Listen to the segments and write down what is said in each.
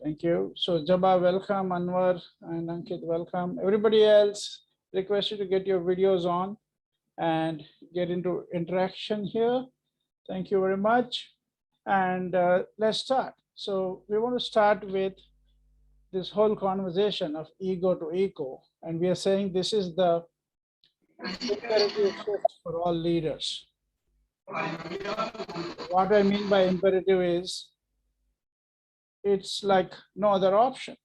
Thank you. So Jabba, welcome. Anwar and Ankit, welcome. Everybody else, request you to get your videos on and get into interaction here. Thank you very much. And let's start. So we want to start with this whole conversation of ego to eco. And we are saying this is the imperative shift for all leaders. What I mean by imperative is it's like no other option.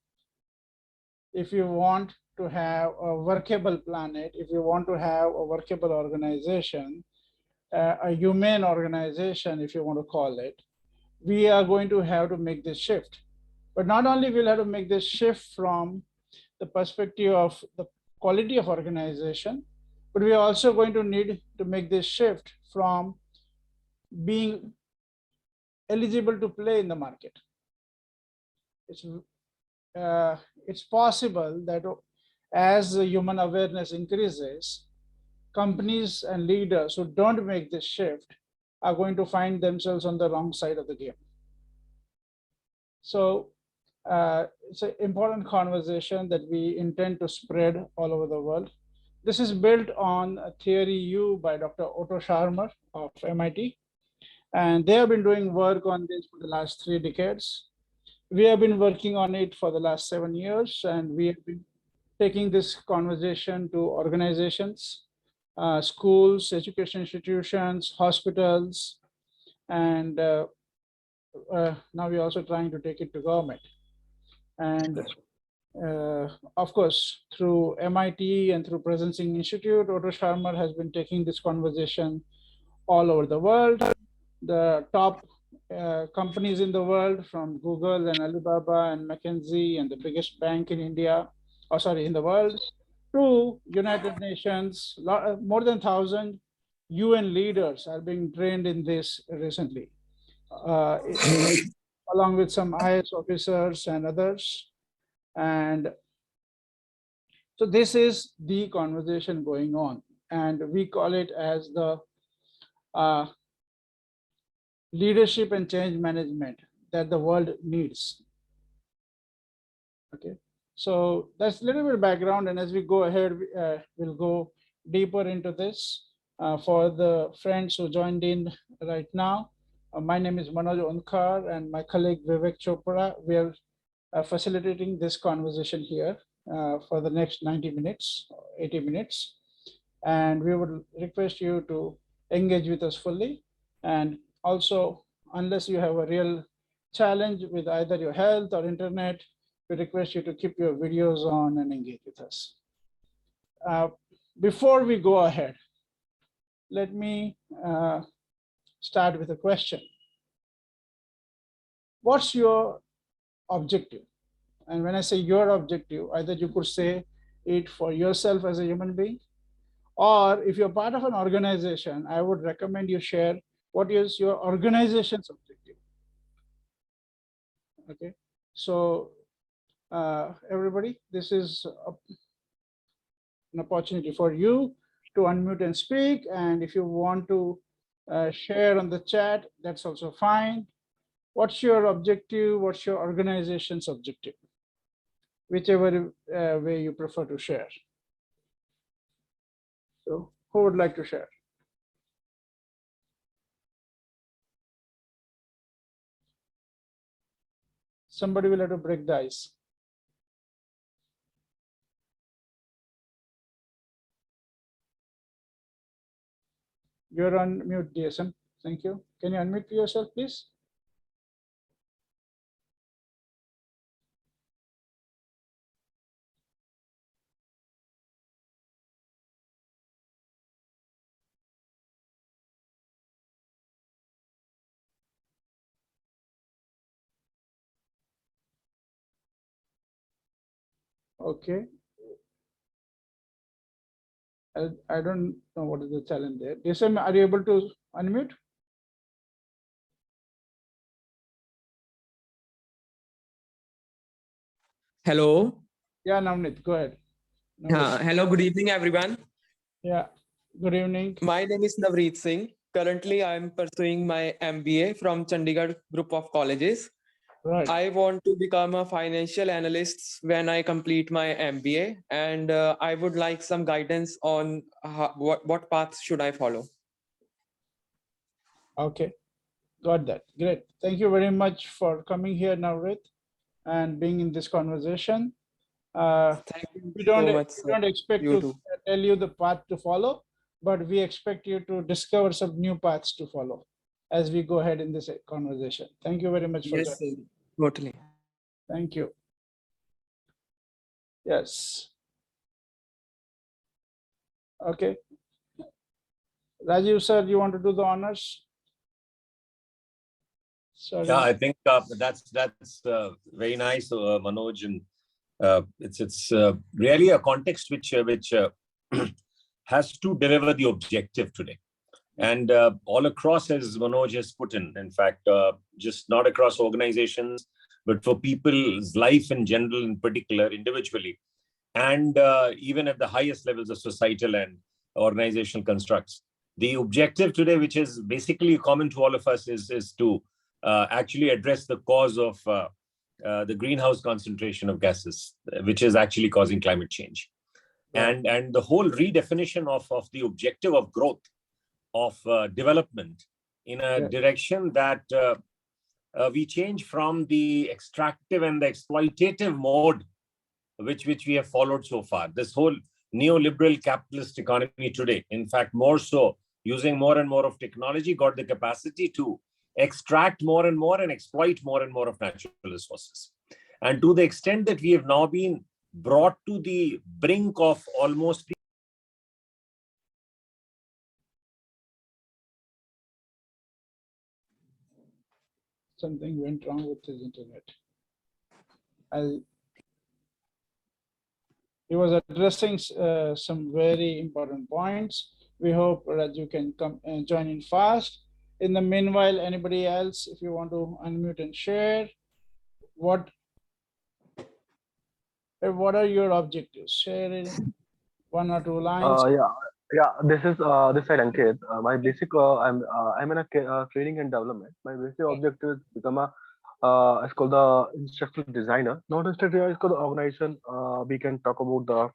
If you want to have a workable planet, if you want to have a workable organization, a humane organization, if you want to call it, we are going to have to make this shift. But not only we'll have to make this shift from the perspective of the quality of organization, but we are also going to need to make this shift from being eligible to play in the market. It's possible that as the human awareness increases, companies and leaders who don't make this shift are going to find themselves on the wrong side of the game. So it's an important conversation that we intend to spread all over the world. This is built on a theory U by Dr. Otto Scharmer of MIT. And they have been doing work on this for the last 3 decades. We have been working on it for the last 7 years, and we have been taking this conversation to organizations, schools, education institutions, hospitals, and now we're also trying to take it to government. And of course, through MIT and through Presencing Institute, Otto Scharmer has been taking this conversation all over the world. The top companies in the world, from Google and Alibaba and McKinsey and the biggest bank in India, in the world, to United Nations, more than 1,000 UN leaders are being trained in this recently, along with some IS officers and others. And so this is the conversation going on, and we call it as the leadership and change management that the world needs. Okay, so that's a little bit of background, and as we go ahead, we'll go deeper into this. For the friends who joined in right now, my name is Manoj Onkar, and my colleague Vivek Chopra. We are facilitating this conversation here for the next 90 minutes, 80 minutes. And we would request you to engage with us fully. And also, unless you have a real challenge with either your health or internet, we request you to keep your videos on and engage with us. Before we go ahead, let me start with a question. What's your objective? And when I say your objective, either you could say it for yourself as a human being, or if you're part of an organization, I would recommend you share what is your organization's objective. Okay, so everybody, this is an opportunity for you to unmute and speak. And if you want to share on the chat, that's also fine. What's your objective? What's your organization's objective? Whichever way you prefer to share. So who would like to share? Somebody will have to break the ice. You're on mute, DSM. Thank you. Can you unmute yourself, please? Okay. I don't know what is the challenge there. DSM, are you able to unmute? Hello. Yeah, Navneet, go ahead. Hello, good evening, everyone. Yeah, good evening. My name is Navreet Singh. Currently, I'm pursuing my MBA from Chandigarh Group of Colleges. Right. I want to become a financial analyst when I complete my MBA, and I would like some guidance on what path should I follow. Okay. Got that. Great. Thank you very much for coming here, Navrit, and being in this conversation. Thank you We so much, sir. don't expect You to too. tell you the path to follow, but we expect you to discover some new paths to follow as we go ahead in this conversation. Thank you very much for Yes, joining. sir. Totally. Thank you. Yes. Okay. Rajiv sir, you want to do the honors? Sorry. Yeah, I think that's very nice, Manoj, and it's really a context which has to deliver the objective today, and all across, as Manoj has put in fact, just not across organizations, but for people's life in general, in particular, individually, and even at the highest levels of societal and organizational constructs. The objective today, which is basically common to all of us, is to actually address the cause of the greenhouse concentration of gases, which is actually causing climate change. Right. And the whole redefinition of the objective of growth, of development in a direction that we change from the extractive and the exploitative mode which we have followed so far. This whole neoliberal capitalist economy today, in fact, more so, using more and more of technology, got the capacity to extract more and more and exploit more and more of natural resources. And to the extent that we have now been brought to the brink of almost Something went wrong with his internet. He was addressing some very important points. We hope that you can come and join in fast. In the meanwhile, anybody else, if you want to unmute and share, what are your objectives? Share in 1 or 2 lines. Yeah. This is this side Ankit. My basic, I'm in a training and development. My basic objective is become a it's called the instructional designer. Not instructor, it's called the organization. We can talk about the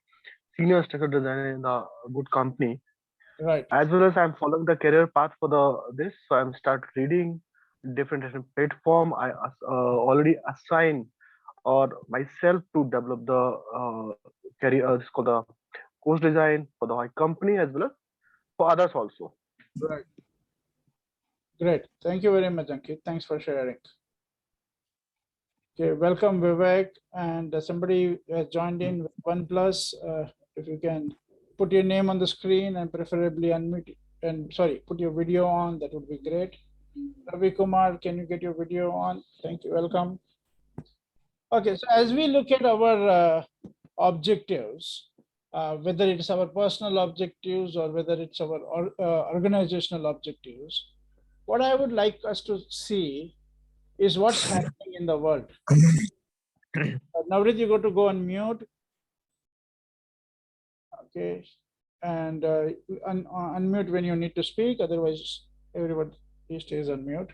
senior instructor designer in a good company. Right. As well as I'm following the career path for this, so I'm start reading different platform. I already assign or myself to develop the career. It's called the course design for the company as well as for others also. Right. Great. Thank you very much, Ankit. Thanks for sharing. Okay, welcome Vivek, and somebody has joined in with OnePlus. If you can put your name on the screen and preferably unmute and put your video on, that would be great. Ravi Kumar, can you get your video on? Thank you. Welcome. Okay, so as we look at our objectives, whether it's our personal objectives or whether it's our organizational objectives, what I would like us to see is what's happening in the world. Navrit, you got to go on mute. Okay, and unmute when you need to speak. Otherwise, everybody stays on mute.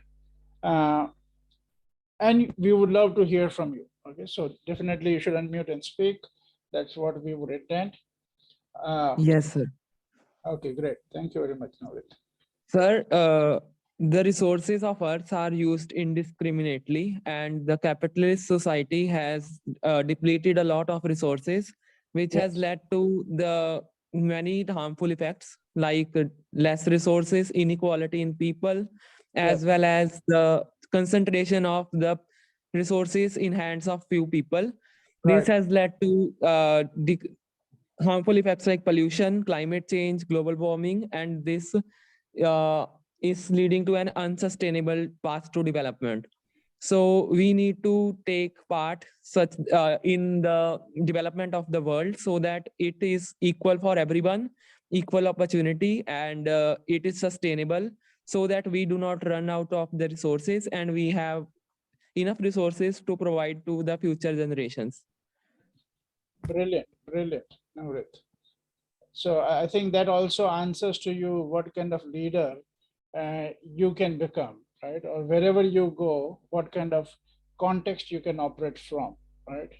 And we would love to hear from you. Okay, so definitely you should unmute and speak. That's what we would intend. Yes, sir. Okay, great. Thank you very much, Navrit. Sir, the resources of Earth are used indiscriminately, and the capitalist society has depleted a lot of resources, which has led to the many harmful effects like less resources, inequality in people, as well as the concentration of the resources in hands of few people. This has led to harmful effects like pollution, climate change, global warming, and this is leading to an unsustainable path to development. So we need to take part in the development of the world so that it is equal for everyone, equal opportunity, and it is sustainable, so that we do not run out of the resources and we have enough resources to provide to the future generations. Brilliant, brilliant, Navrit. So I think that also answers to you what kind of leader you can become, right? Or wherever you go, what kind of context you can operate from, right?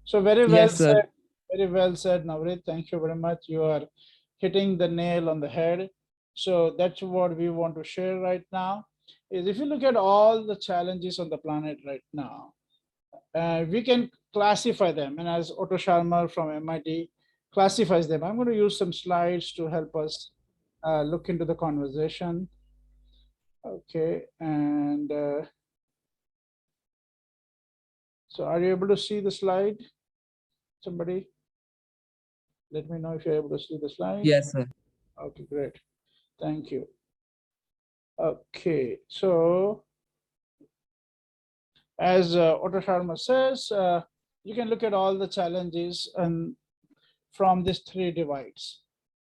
So very well Yes, sir. said, very well said, Navrit. Thank you very much. You are hitting the nail on the head. So that's what we want to share right now, is if you look at all the challenges on the planet right now, we can classify them. And as Otto Scharmer from MIT classifies them, I'm going to use some slides to help us look into the conversation. Okay, and so are you able to see the slide? Somebody, let me know if you're able to see the slide. Yes, sir. Okay, great. Thank you. Okay, so as Otto Scharmer says, you can look at all the challenges and from these three divides.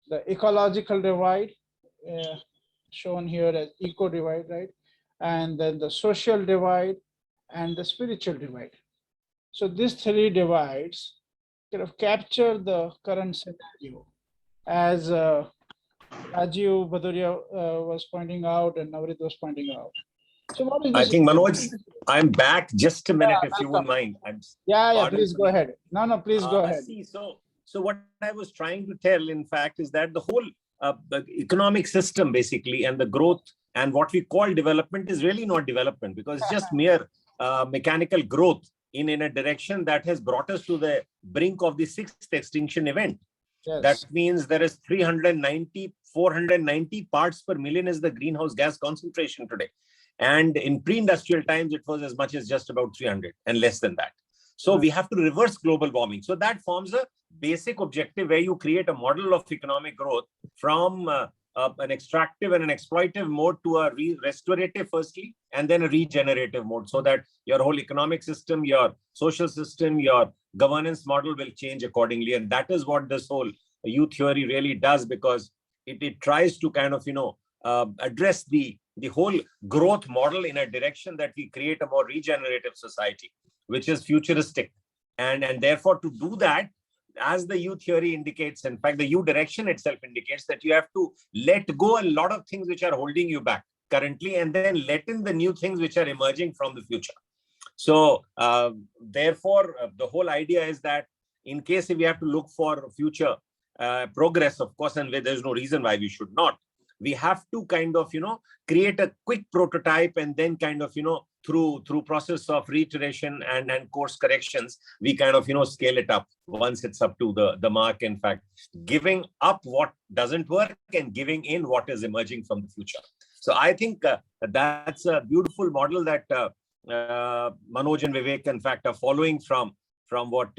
The ecological divide, shown here as eco divide, right? And then the social divide and the spiritual divide. So these three divides kind of capture the current scenario, as Rajiv Bhaduria was pointing out and Navrit was pointing out. So what is I this? think, Manoj, I'm back. Just a minute, Yeah, if you wouldn't welcome. mind. I'm Yeah, pardon please for go the ahead. No, please go ahead. see, so what I was trying to tell, in fact, is that the whole the economic system, basically, and the growth and what we call development is really not development, because it's just mere mechanical growth in a direction that has brought us to the brink of the sixth extinction event. Yes. That means there is 490 parts per million is the greenhouse gas concentration today. And in pre-industrial times, it was as much as just about 300 and less than that. So we have to reverse global warming. So that forms a basic objective where you create a model of economic growth from an extractive and an exploitive mode to a restorative firstly, and then a regenerative mode, so that your whole economic system, your social system, your governance model will change accordingly. And that is what this whole youth theory really does, because it tries to kind of, address the whole growth model in a direction that we create a more regenerative society, which is futuristic. And therefore, to do that, as the U theory indicates, in fact, the U direction itself indicates that you have to let go a lot of things which are holding you back currently, and then let in the new things which are emerging from the future. So therefore, the whole idea is that in case if we have to look for future progress, of course, and there's no reason why we should not, we have to kind of, create a quick prototype, and then kind of, through process of reiteration and course corrections, we kind of, scale it up once it's up to the mark. In fact, giving up what doesn't work and giving in what is emerging from the future. So I think that's a beautiful model that Manoj and Vivek, in fact, are following from what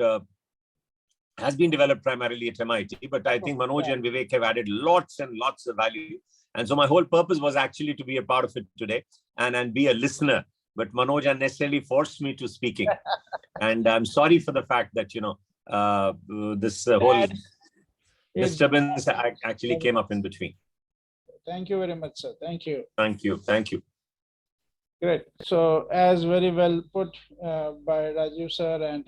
has been developed primarily at MIT. But I think Manoj and Vivek have added lots and lots of value. And so my whole purpose was actually to be a part of it today and be a listener. But Manoj unnecessarily forced me to speaking. And I'm sorry for the fact that, this whole disturbance actually came up in between. Thank you very much, sir. Thank you. Thank you. Thank you. Great. So as very well put by Rajiv sir and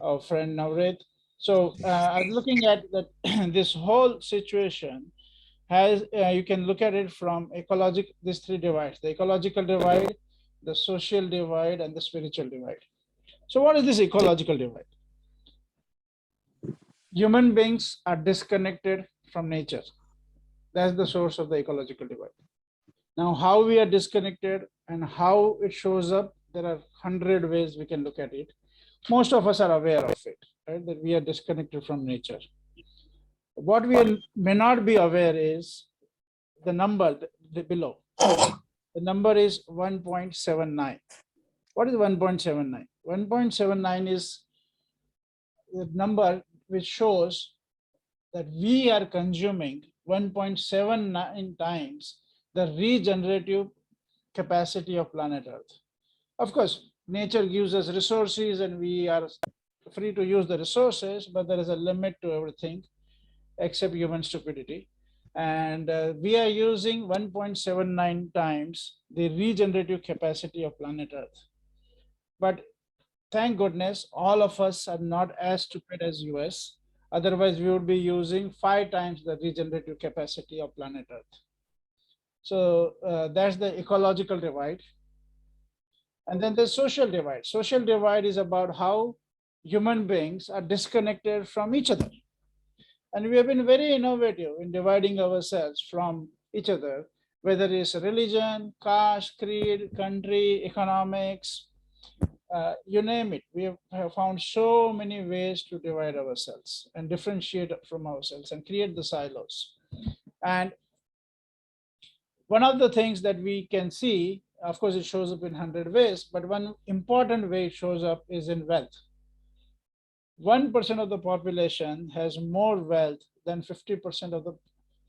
our friend Navrit. So I'm looking at that this whole situation has, you can look at it from these three divides: the ecological divide, the social divide, and the spiritual divide. So what is this ecological divide? Human beings are disconnected from nature. That's the source of the ecological divide. Now, how we are disconnected and how it shows up, there are 100 ways we can look at it. Most of us are aware of it, right? That we are disconnected from nature. What we may not be aware is the number below. The number is 1.79. What is 1.79? 1.79 is the number which shows that we are consuming 1.79 times the regenerative capacity of planet Earth. Of course, nature gives us resources and we are free to use the resources, but there is a limit to everything except human stupidity. And we are using 1.79 times the regenerative capacity of planet Earth. But thank goodness, all of us are not as stupid as US. Otherwise, we would be using 5 times the regenerative capacity of planet Earth. So that's the ecological divide. And then the social divide. Social divide is about how human beings are disconnected from each other. And we have been very innovative in dividing ourselves from each other, whether it's religion, caste, creed, country, economics, you name it. We have found so many ways to divide ourselves and differentiate from ourselves and create the silos. And one of the things that we can see, of course, it shows up in 100 ways, but one important way it shows up is in wealth. 1% of the population has more wealth than 50% of the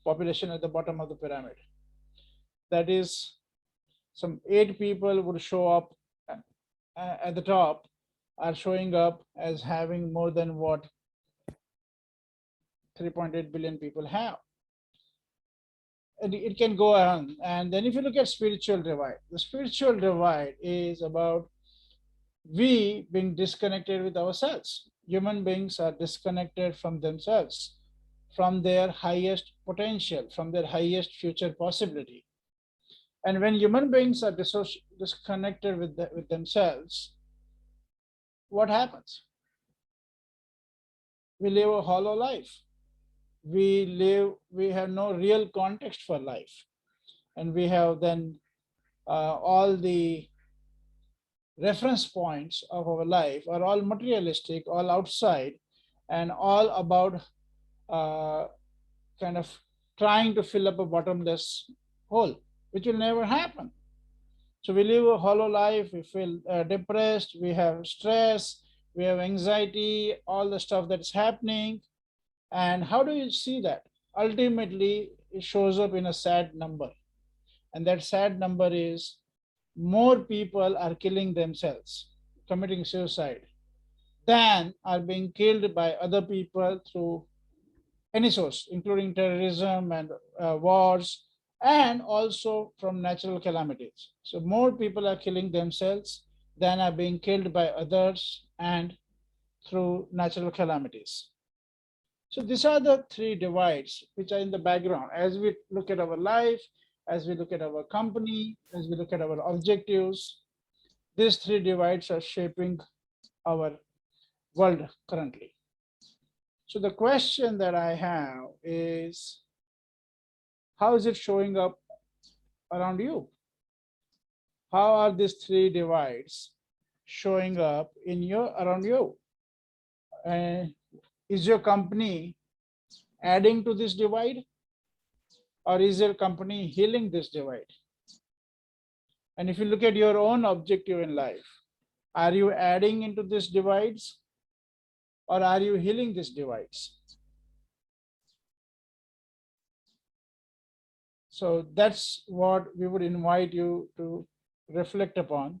population at the bottom of the pyramid. That is, some 8 people would show up at the top, are showing up as having more than what 3.8 billion people have. And it can go on. And then if you look at spiritual divide, the spiritual divide is about we being disconnected with ourselves. Human beings are disconnected from themselves, from their highest potential, from their highest future possibility. And when human beings are disconnected with themselves, what happens? We live a hollow life. We have no real context for life. And we have then all the reference points of our life are all materialistic, all outside, and all about kind of trying to fill up a bottomless hole, which will never happen. So we live a hollow life, we feel depressed, we have stress, we have anxiety, all the stuff that's happening. And how do you see that? Ultimately, it shows up in a sad number. And that sad number is more people are killing themselves, committing suicide, than are being killed by other people through any source, including terrorism and wars, and also from natural calamities. So more people are killing themselves than are being killed by others and through natural calamities. So these are the 3 divides which are in the background. As we look at our life, as we look at our company, as we look at our objectives, these 3 divides are shaping our world currently. So the question that I have is, how is it showing up around you? How are these 3 divides showing up around you? Is your company adding to this divide, or is your company healing this divide? And if you look at your own objective in life, are you adding into these divides, or are you healing these divides? So that's what we would invite you to reflect upon.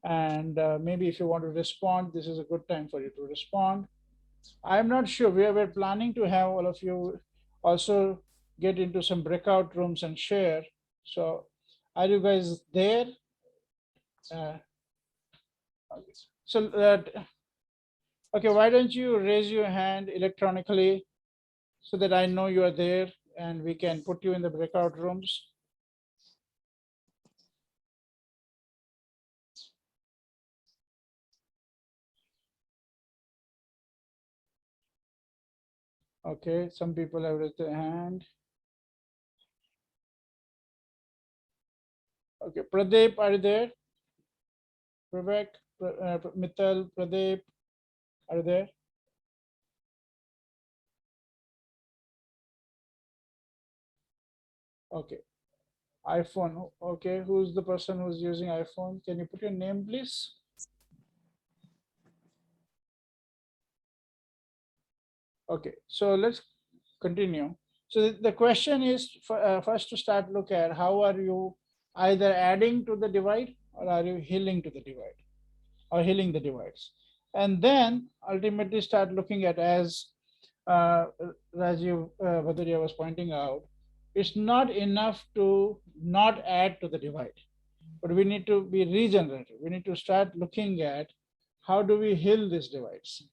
And maybe if you want to respond, this is a good time for you to respond. I'm not sure. We're planning to have all of you also get into some breakout rooms and share. So are you guys there? Okay, why don't you raise your hand electronically so that I know you are there and we can put you in the breakout rooms. Okay, some people have raised their hand. Okay, Pradeep, are you there? Vivek, Mittal, Pradeep, are you there? Okay, iPhone. Okay, who's the person who's using iPhone? Can you put your name, please? Okay, so let's continue. So the question is first to start look at how are you either adding to the divide or are you healing to the divide or healing the divides? And then ultimately start looking at, as Rajiv Bhaduria was pointing out, it's not enough to not add to the divide, but we need to be regenerative. We need to start looking at how do we heal these divides.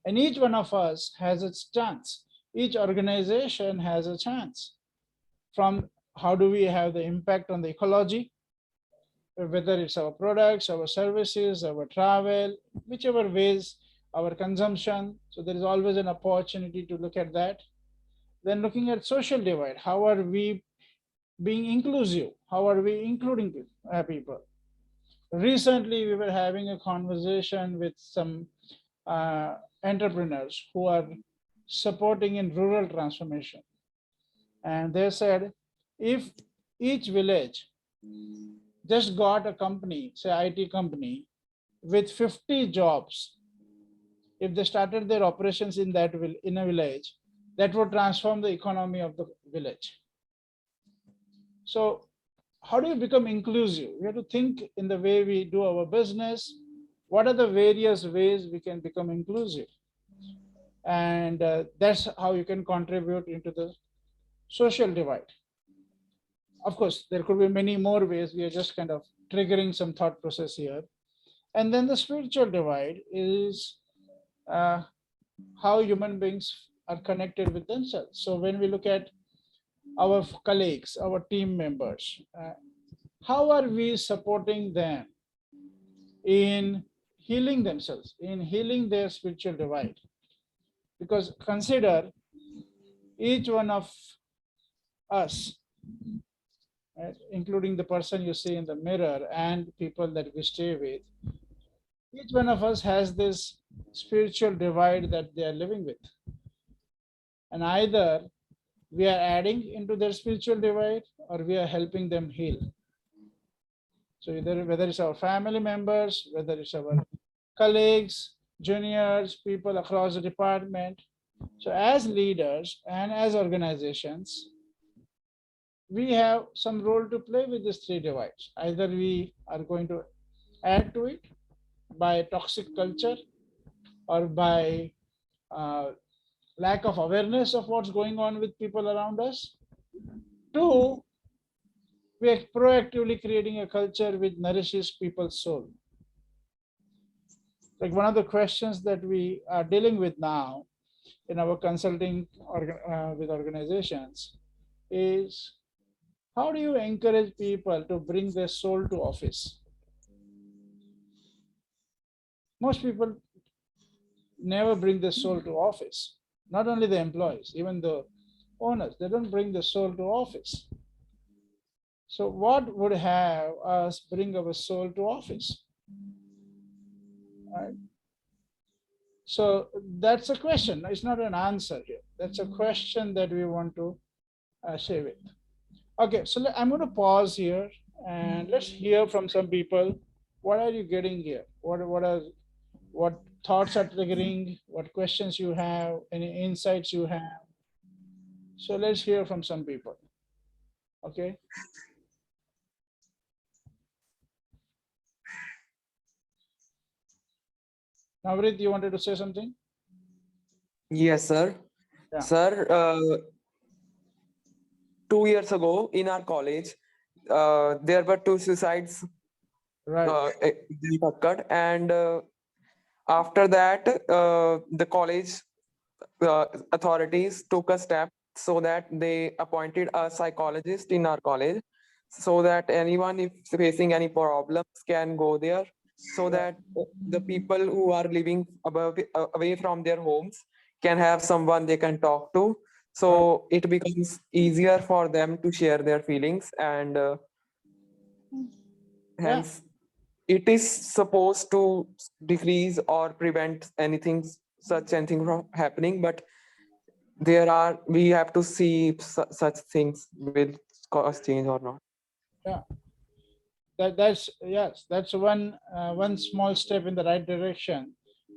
And each one of us has its chance. Each organization has a chance. From how do we have the impact on the ecology, whether it's our products, our services, our travel, whichever ways, our consumption. So there is always an opportunity to look at that. Then looking at social divide, how are we being inclusive? How are we including people? Recently, we were having a conversation with some entrepreneurs who are supporting in rural transformation. And they said, if each village just got a company, say IT company, with 50 jobs, if they started their operations in that in a village, that would transform the economy of the village. So how do you become inclusive? We have to think in the way we do our business. What are the various ways we can become inclusive? And that's how you can contribute into the social divide. Of course, there could be many more ways. We are just kind of triggering some thought process here. And then the spiritual divide is how human beings are connected with themselves. So when we look at our colleagues, our team members, how are we supporting them in healing themselves, in healing their spiritual divide? Because consider each one of us, right, including the person you see in the mirror and people that we stay with, each one of us has this spiritual divide that they are living with. And either we are adding into their spiritual divide or we are helping them heal. So either whether it's our family members, whether it's our colleagues, juniors, people across the department. So as leaders and as organizations, we have some role to play with these three divides. Either we are going to add to it by toxic culture or by lack of awareness of what's going on with people around us. Two, we are proactively creating a culture which nourishes people's soul. Like one of the questions that we are dealing with now in our consulting with organizations is, how do you encourage people to bring their soul to office? Most people never bring their soul to office. Not only the employees, even the owners, they don't bring the soul to office. So what would have us bring our soul to office? Right? So that's a question. It's not an answer here. That's a question that we want to share with. Okay, so I'm going to pause here and let's hear from some people. What are you getting here? What thoughts are triggering? What questions you have? Any insights you have? So let's hear from some people. Okay. Navrit, you wanted to say something? Yes, sir. Yeah. Sir, 2 years ago in our college, there were two suicides Right. that occurred, and after that, the college authorities took a step so that they appointed a psychologist in our college, so that anyone if facing any problems can go there, so that the people who are living away from their homes can have someone they can talk to. So it becomes easier for them to share their feelings, and hence it is supposed to decrease or prevent anything from happening. But we have to see if such things will cause change or not. Yeah. That's yes. That's one small step in the right direction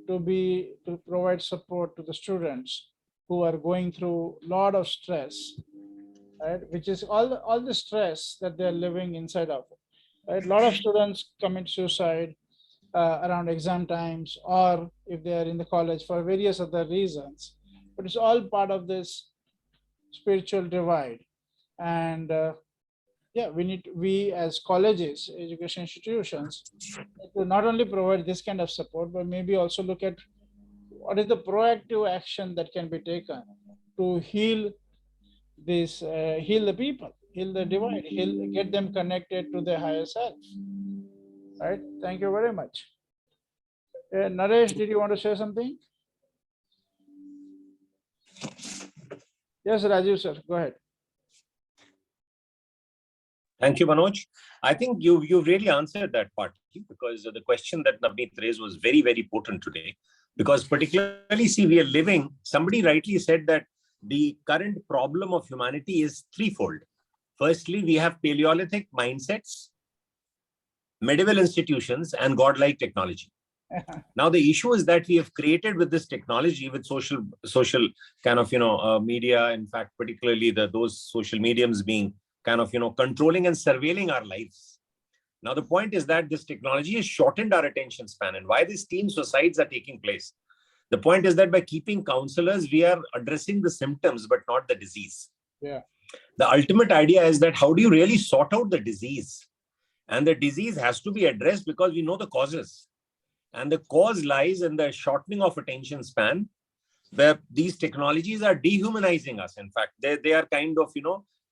to provide support to the students who are going through a lot of stress, right? Which is all the stress that they're living inside of. Right? A lot of students commit suicide around exam times, or if they are in the college for various other reasons. But it's all part of this spiritual divide. And yeah, we as colleges, education institutions, to not only provide this kind of support, but maybe also look at what is the proactive action that can be taken to heal the people, heal the divide. He'll get them connected to their higher self. Right? Thank you very much. Naresh, did you want to say something? Yes, Rajiv sir, go ahead. Thank you, Manoj. I think you've really answered that part, because the question that Navneet raised was very, very potent today. Because particularly, see, we are living, somebody rightly said that the current problem of humanity is threefold. Firstly, we have Paleolithic mindsets, medieval institutions, and godlike technology. Now, the issue is that we have created with this technology, with social kind of, media, in fact, particularly those social mediums being kind of, controlling and surveilling our lives. Now, the point is that this technology has shortened our attention span, and why these teen suicides are taking place. The point is that by keeping counselors, we are addressing the symptoms, but not the disease. Yeah. The ultimate idea is that how do you really sort out the disease? And the disease has to be addressed because we know the causes. And the cause lies in the shortening of attention span, where these technologies are dehumanizing us. In fact, they are kind of,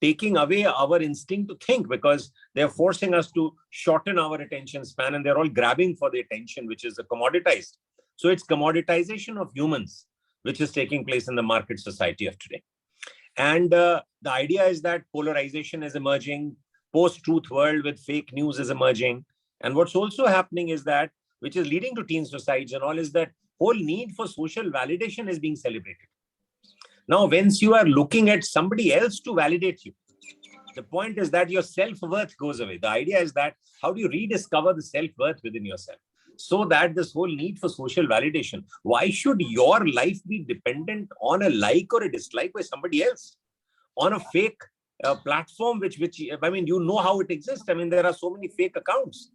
taking away our instinct to think, because they're forcing us to shorten our attention span, and they're all grabbing for the attention, which is commoditized. So it's commoditization of humans, which is taking place in the market society of today. And the idea is that polarization is emerging, post-truth world with fake news is emerging. And what's also happening is that, which is leading to teen suicides and all, is that whole need for social validation is being celebrated. Now, once you are looking at somebody else to validate you, the point is that your self-worth goes away. The idea is that how do you rediscover the self-worth within yourself? So that this whole need for social validation, why should your life be dependent on a like or a dislike by somebody else, on a fake platform, which I mean, you know how it exists. I mean, there are so many fake accounts.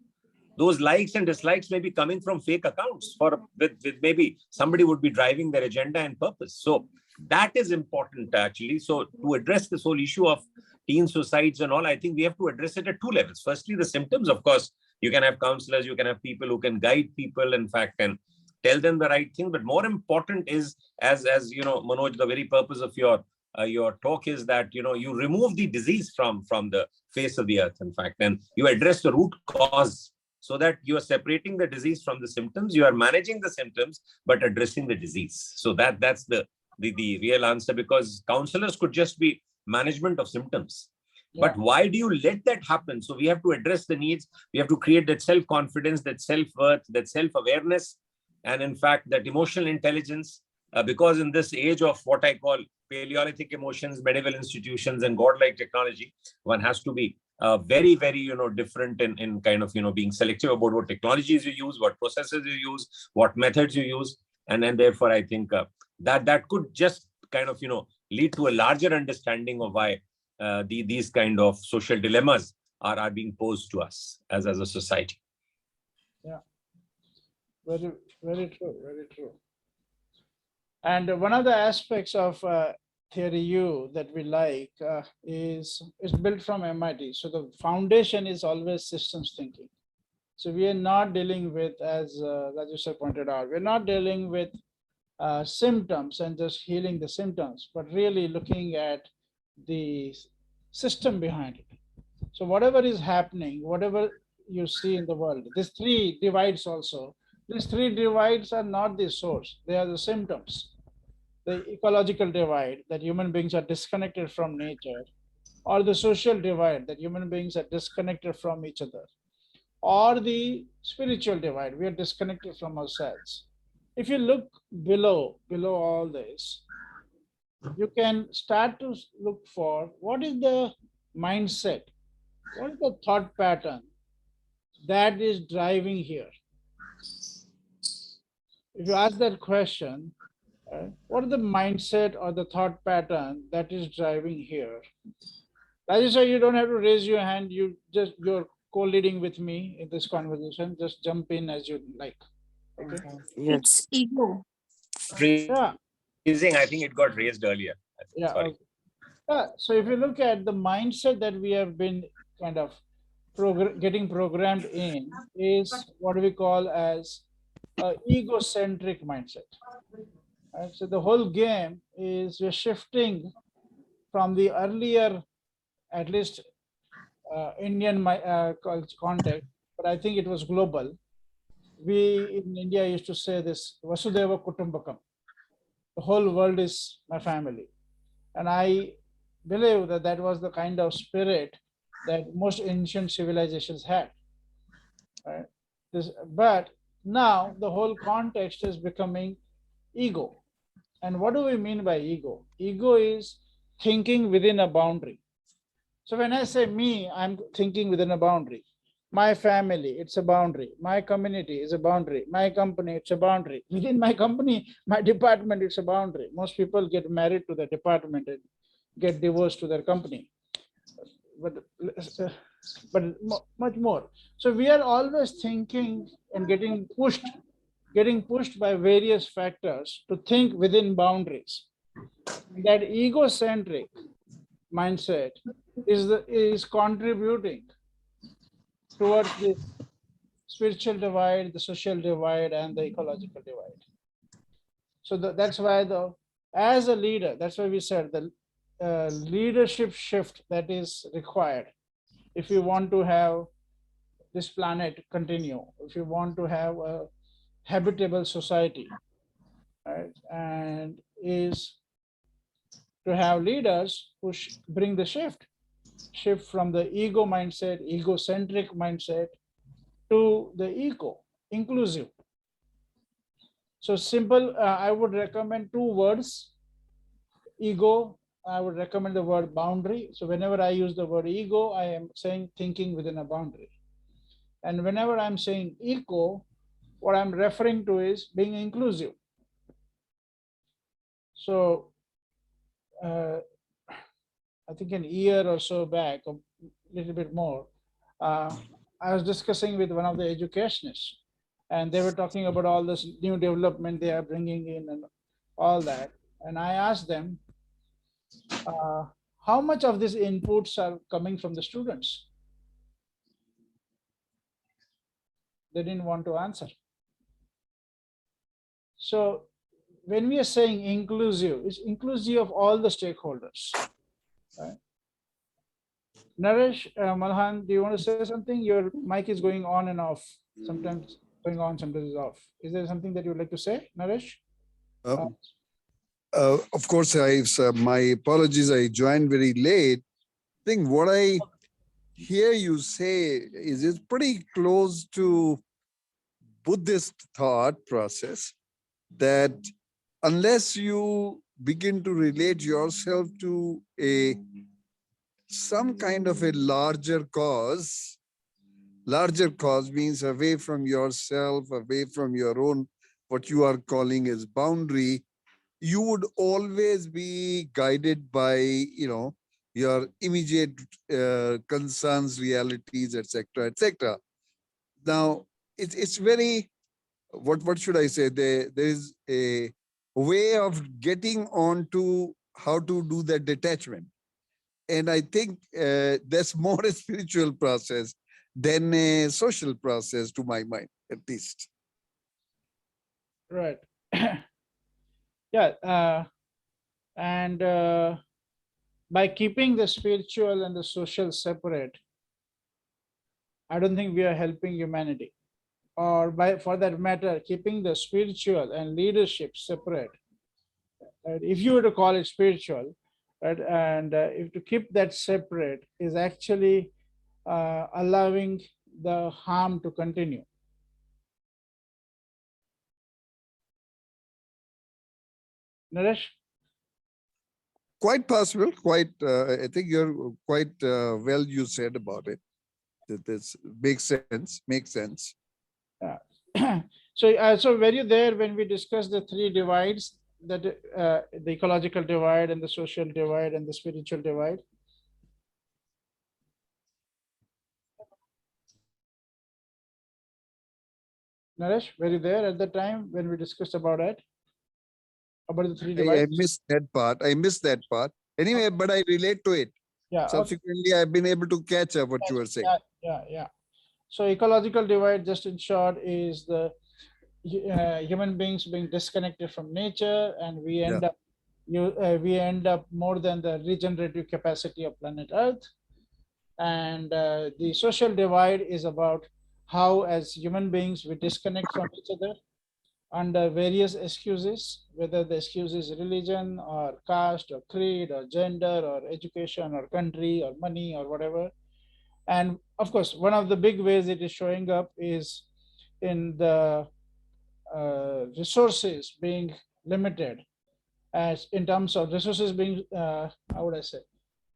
Those likes and dislikes may be coming from fake accounts, with maybe somebody would be driving their agenda and purpose. So that is important, actually. So to address this whole issue of teen suicides and all, I think we have to address it at two levels. Firstly, the symptoms. Of course, you can have counselors, you can have people who can guide people, in fact, and tell them the right thing. But more important is, as Manoj, the very purpose of your talk is that, you remove the disease from the face of the earth, in fact, and you address the root cause, so that you are separating the disease from the symptoms. You are managing the symptoms, but addressing the disease. So that's the real answer, because counselors could just be management of symptoms. Yeah. But why do you let that happen? So we have to address the needs. We have to create that self-confidence, that self-worth, that self-awareness, and in fact, that emotional intelligence, because in this age of what I call Paleolithic emotions, medieval institutions, and godlike technology, one has to be very, very, different in kind of, being selective about what technologies you use, what processes you use, what methods you use. And then therefore, I think that could just kind of, lead to a larger understanding of why these kind of social dilemmas are being posed to us as a society. Yeah, very, very true, very true. And one of the aspects of theory U that we like is built from MIT. So the foundation is always systems thinking. So we are not dealing with, as Raju sir pointed out, we're not dealing with symptoms and just healing the symptoms, but really looking at the system behind it. So whatever is happening, whatever you see in the world, these three divides also, these three divides are not the source, they are the symptoms. The ecological divide, that human beings are disconnected from nature, or the social divide, that human beings are disconnected from each other, or the spiritual divide, we are disconnected from ourselves. If you look below all this, you can start to look for what is the mindset, what is the thought pattern that is driving here. If you ask that question, what is the mindset or the thought pattern that is driving here? Rajesh sir, you don't have to raise your hand. You're co-leading with me in this conversation. Just jump in as you like. Okay. Yes. It's ego. Raising, I think it got raised earlier. Yeah. Sorry. Okay. So if you look at the mindset that we have been kind of getting programmed in, is what we call as an egocentric mindset. Right? So the whole game is we're shifting from the earlier at least Indian context, but I think it was global. We in India used to say this Vasudeva Kutumbakam. The whole world is my family. And I believe that that was the kind of spirit that most ancient civilizations had. Right? But now the whole context is becoming ego. And what do we mean by ego? Ego is thinking within a boundary. So when I say me, I'm thinking within a boundary. My family, it's a boundary. My community is a boundary. My company, it's a boundary. Within my company, my department, it's a boundary. Most people get married to their department and get divorced to their company. But much more. So we are always thinking and getting pushed by various factors to think within boundaries. That egocentric mindset is contributing towards the spiritual divide, the social divide, and the ecological divide. So that's why as a leader, that's why we said the leadership shift that is required if you want to have this planet continue, if you want to have a habitable society, right, and is to have leaders who bring the shift from the ego mindset, egocentric mindset, to the inclusive. So simple, I would recommend 2 words, ego. I would recommend the word boundary. So whenever I use the word ego, I am saying thinking within a boundary. And whenever I'm saying eco, what I'm referring to is being inclusive. So I think an year or so back, a little bit more, I was discussing with one of the educationists, and they were talking about all this new development they are bringing in and all that. And I asked them, how much of these inputs are coming from the students? They didn't want to answer. So when we are saying inclusive, it's inclusive of all the stakeholders. Right? Naresh, Malhan, do you want to say something? Your mic is going on and off. Sometimes going on, sometimes it's off. Is there something that you would like to say, Naresh? Of course, my apologies. I joined very late. I think what I hear you say is pretty close to Buddhist thought process, that unless you begin to relate yourself to some kind of a larger cause means away from yourself, away from your own, what you are calling as boundary, you would always be guided by, your immediate concerns, realities, etc., etc. Now, it's very, what should I say? There is a way of getting on to how to do that detachment. And I think that's more a spiritual process than a social process, to my mind, at least. Right. Yeah. And by keeping the spiritual and the social separate, I don't think we are helping humanity. Or for that matter, keeping the spiritual and leadership separate. Right? If you were to call it spiritual, right, and if to keep that separate is actually allowing the harm to continue. Naresh? Quite possible. Quite. I think you're quite well. You said about it. That this makes sense. Makes sense. Yeah. So were you there when we discussed the 3 divides, that the ecological divide and the social divide and the spiritual divide? Naresh, were you there at the time when we discussed about it? About the 3 divides? I missed that part. Anyway, but I relate to it. Yeah. Subsequently, I've been able to catch up what you were saying. Yeah. So ecological divide, just in short, is the human beings being disconnected from nature, and we end up more than the regenerative capacity of planet Earth. And the social divide is about how, as human beings, we disconnect from each other under various excuses, whether the excuse is religion or caste or creed or gender or education or country or money or whatever. And of course, one of the big ways it is showing up is in the resources being limited, as in terms of resources being, how would I say,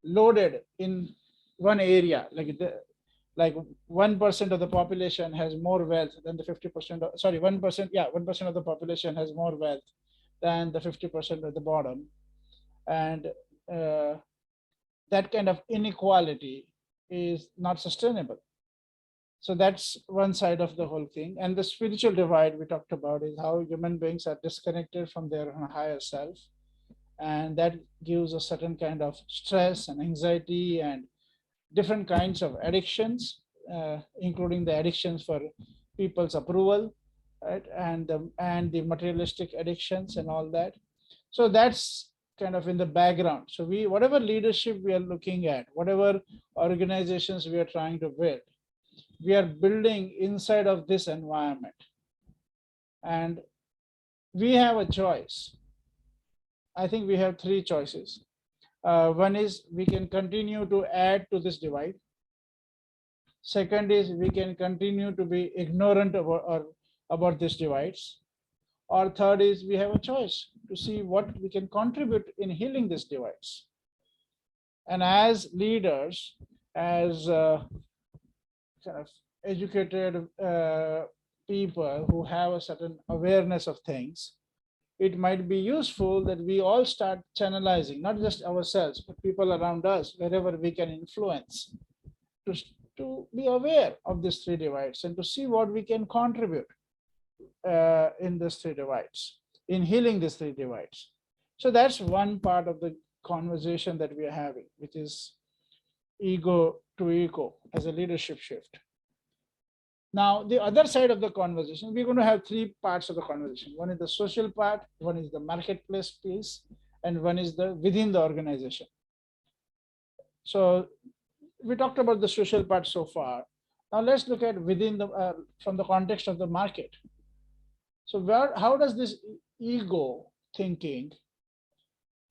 loaded in one area, like 1% of the population has more wealth than the 50% of, sorry, 1%, yeah, 1% of the population has more wealth than the 50% at the bottom. And that kind of inequality is not sustainable. So that's one side of the whole thing. And the spiritual divide we talked about is how human beings are disconnected from their higher self. And that gives a certain kind of stress and anxiety and different kinds of addictions, including the addictions for people's approval, right? And the materialistic addictions and all that. So that's kind of in the background. So whatever leadership we are looking at, whatever organizations we are trying to build, we are building inside of this environment. And we have a choice. I think we have three choices. One is we can continue to add to this divide. Second is we can continue to be ignorant about these divides. Or third is we have a choice to see what we can contribute in healing these divides. And as leaders, as kind of educated people who have a certain awareness of things, it might be useful that we all start channelizing, not just ourselves, but people around us, wherever we can influence, to be aware of these three divides and to see what we can contribute in these three divides, in healing these three divides. So that's one part of the conversation that we are having, which is ego to eco as a leadership shift. Now, the other side of the conversation, we're going to have three parts of the conversation. One is the social part, one is the marketplace piece, and one is the within the organization. So we talked about the social part so far. Now let's look at within the, from the context of the market. So how does this ego thinking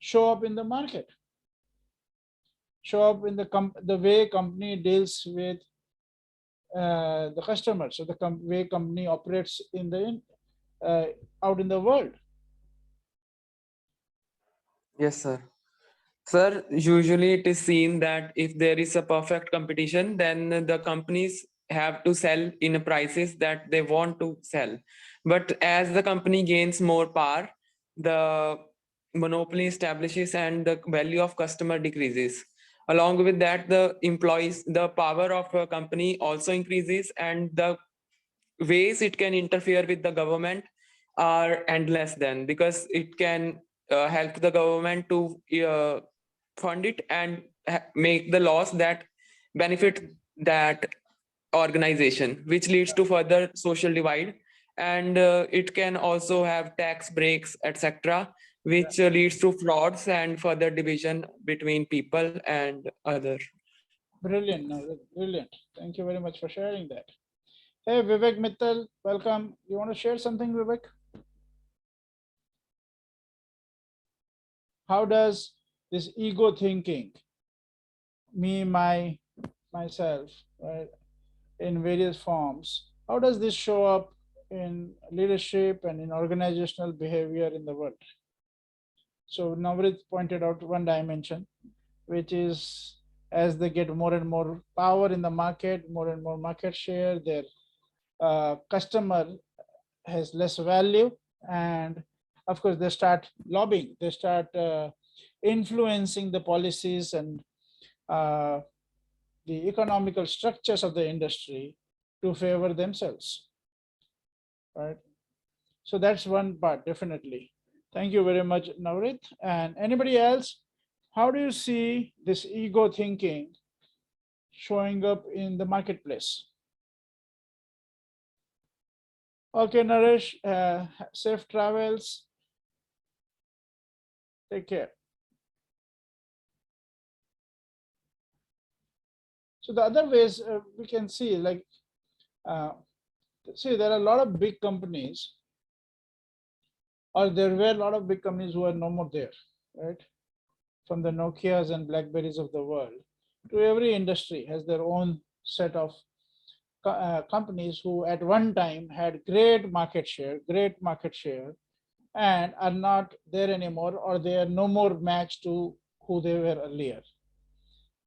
show up in the market? Show up in the way company deals with the customers, so the way company operates in the out in the world. Yes, sir. Sir, usually it is seen that if there is a perfect competition, then the companies have to sell in prices that they want to sell. But as the company gains more power, the monopoly establishes and the value of customer decreases. Along with that, the power of a company also increases, and the ways it can interfere with the government are endless then, because it can help the government to fund it and make the laws that benefit that organization, which leads to further social divide. And it can also have tax breaks, etc., which leads to frauds and further division between people and other. Brilliant, no, brilliant. Thank you very much for sharing that. Hey, Vivek Mittal, welcome. You want to share something, Vivek? How does this ego thinking, me, myself, right, in various forms, how does this show up in leadership and in organizational behavior in the world? So Navrit pointed out one dimension, which is as they get more and more power in the market, more and more market share, their customer has less value, and of course they start lobbying, they start influencing the policies and the economical structures of the industry to favor themselves, right? So that's one part, definitely. Thank you very much, Navrit. And anybody else, how do you see this ego thinking showing up in the marketplace? Okay, Naresh, safe travels. Take care. So the other ways we can see, like, see, there are a lot of big companies, or there were a lot of big companies who are no more there, right? From the Nokias and Blackberries of the world to every industry has their own set of companies who at one time had great market share, and are not there anymore, or they are no more matched to who they were earlier.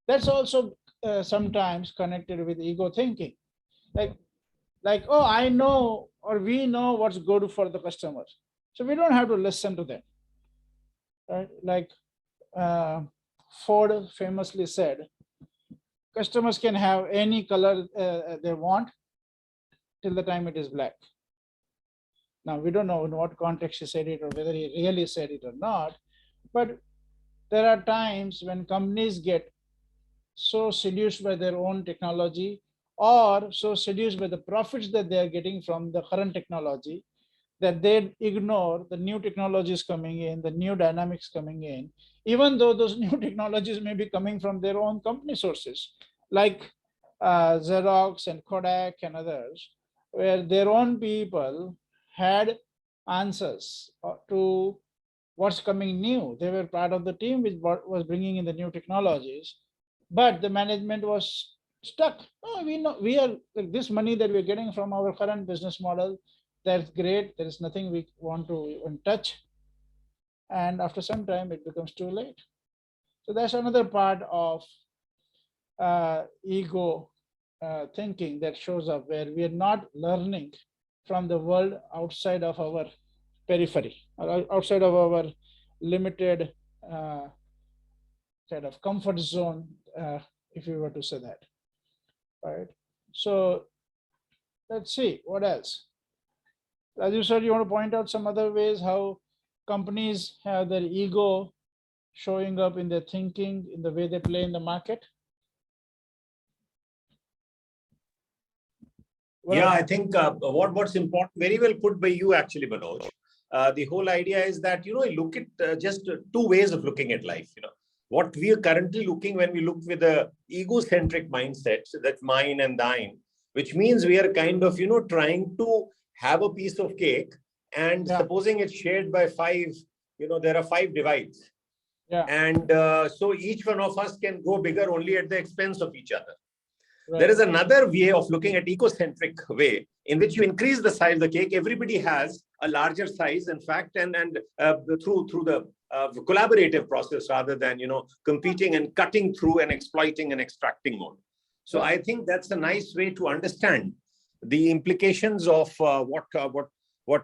That's also sometimes connected with ego thinking, like, oh, I know, or we know what's good for the customer, so we don't have to listen to them, right? Like Ford famously said, customers can have any color they want till the time it is black. Now, we don't know in what context he said it or whether he really said it or not, but there are times when companies get so seduced by their own technology, or so seduced by the profits that they are getting from the current technology, that they ignore the new technologies coming in, the new dynamics coming in, even though those new technologies may be coming from their own company sources, like Xerox and Kodak and others, where their own people had answers to what's coming new. They were part of the team which was bringing in the new technologies, but the management was stuck. Oh, we know we are like, this money that we're getting from our current business model, that's great. There is nothing we want to even touch. And after some time, it becomes too late. So that's another part of ego thinking that shows up, where we are not learning from the world outside of our periphery, or outside of our limited kind of comfort zone, if you were to say that, right? So let's see what else. Raju sir, you want to point out some other ways how companies have their ego showing up in their thinking, in the way they play in the market? Yeah, I think what's important, very well put by you actually, Manoj. The whole idea is that, look at just two ways of looking at life. What we are currently looking, when we look with a egocentric mindset, so that's mine and thine, which means we are kind of, trying to have a piece of cake, and supposing it's shared by five, there are 5 divides. Yeah. And so each one of us can go bigger only at the expense of each other. Right. There is another way of looking at ecocentric way, in which you increase the size of the cake. Everybody has a larger size, in fact, and through the collaborative process, rather than competing and cutting through and exploiting and extracting more. So I think that's a nice way to understand the implications of what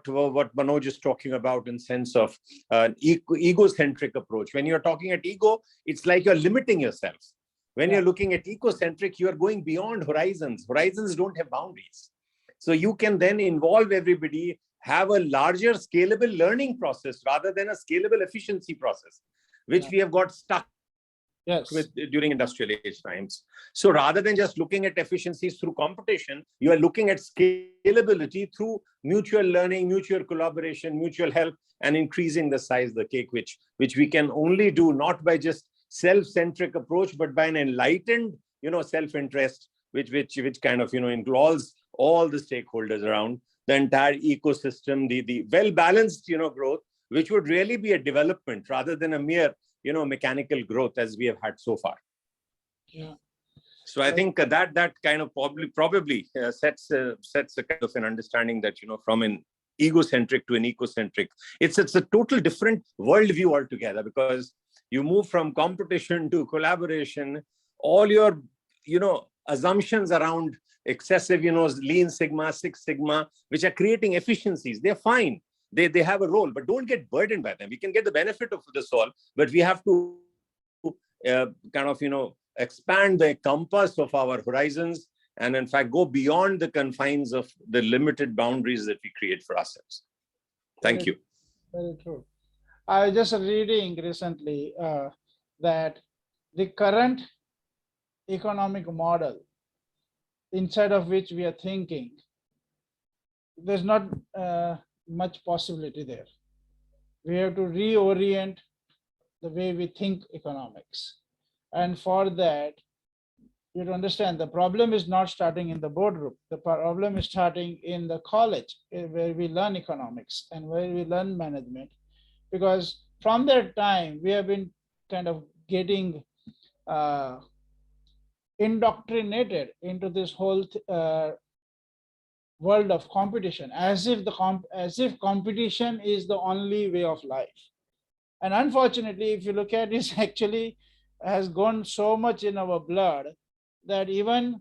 Manoj is talking about, in sense of egocentric approach. When you're talking at ego, it's like you're limiting yourself. When you're looking at ecocentric, you are going beyond horizons. Horizons don't have boundaries. So you can then involve everybody, have a larger scalable learning process rather than a scalable efficiency process, which we have got stuck with during industrial age times. So rather than just looking at efficiencies through competition, you are looking at scalability through mutual learning, mutual collaboration, mutual help, and increasing the size of the cake, which we can only do not by just self-centric approach, but by an enlightened, self-interest, which kind of, involves all the stakeholders around the entire ecosystem, the well-balanced, growth, which would really be a development rather than a mere, mechanical growth as we have had so far. Yeah. So I think that kind of probably sets a kind of an understanding that, from an egocentric to an ecocentric, it's a total different worldview altogether, because you move from competition to collaboration. All your, assumptions around excessive, Lean Sigma, Six Sigma, which are creating efficiencies, they're fine. They have a role, but don't get burdened by them. We can get the benefit of this all, but we have to kind of, expand the compass of our horizons, and in fact, go beyond the confines of the limited boundaries that we create for ourselves. Thank you. Very true. I was just reading recently that the current economic model inside of which we are thinking, there's not much possibility there. We have to reorient the way we think economics. And for that, You have to understand the problem is not starting in the boardroom. The problem is starting in the college where we learn economics and where we learn management. Because from that time, we have been kind of getting indoctrinated into this whole world of competition, as if competition is the only way of life. And unfortunately, if you look at it, actually has gone so much in our blood that even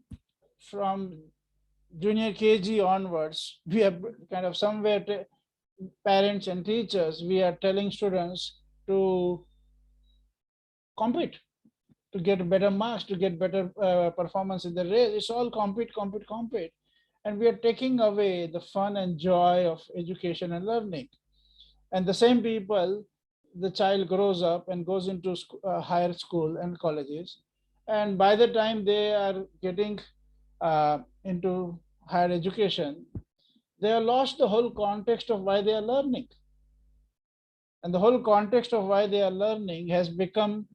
from junior KG onwards, we are kind of somewhere parents and teachers, we are telling students to compete, to get better marks, to get better performance in the race. It's all compete, compete, compete. And we are taking away the fun and joy of education and learning. And the same people, the child grows up and goes into higher school and colleges. And by the time they are getting into higher education, they have lost the whole context of why they are learning. And the whole context of why they are learning has become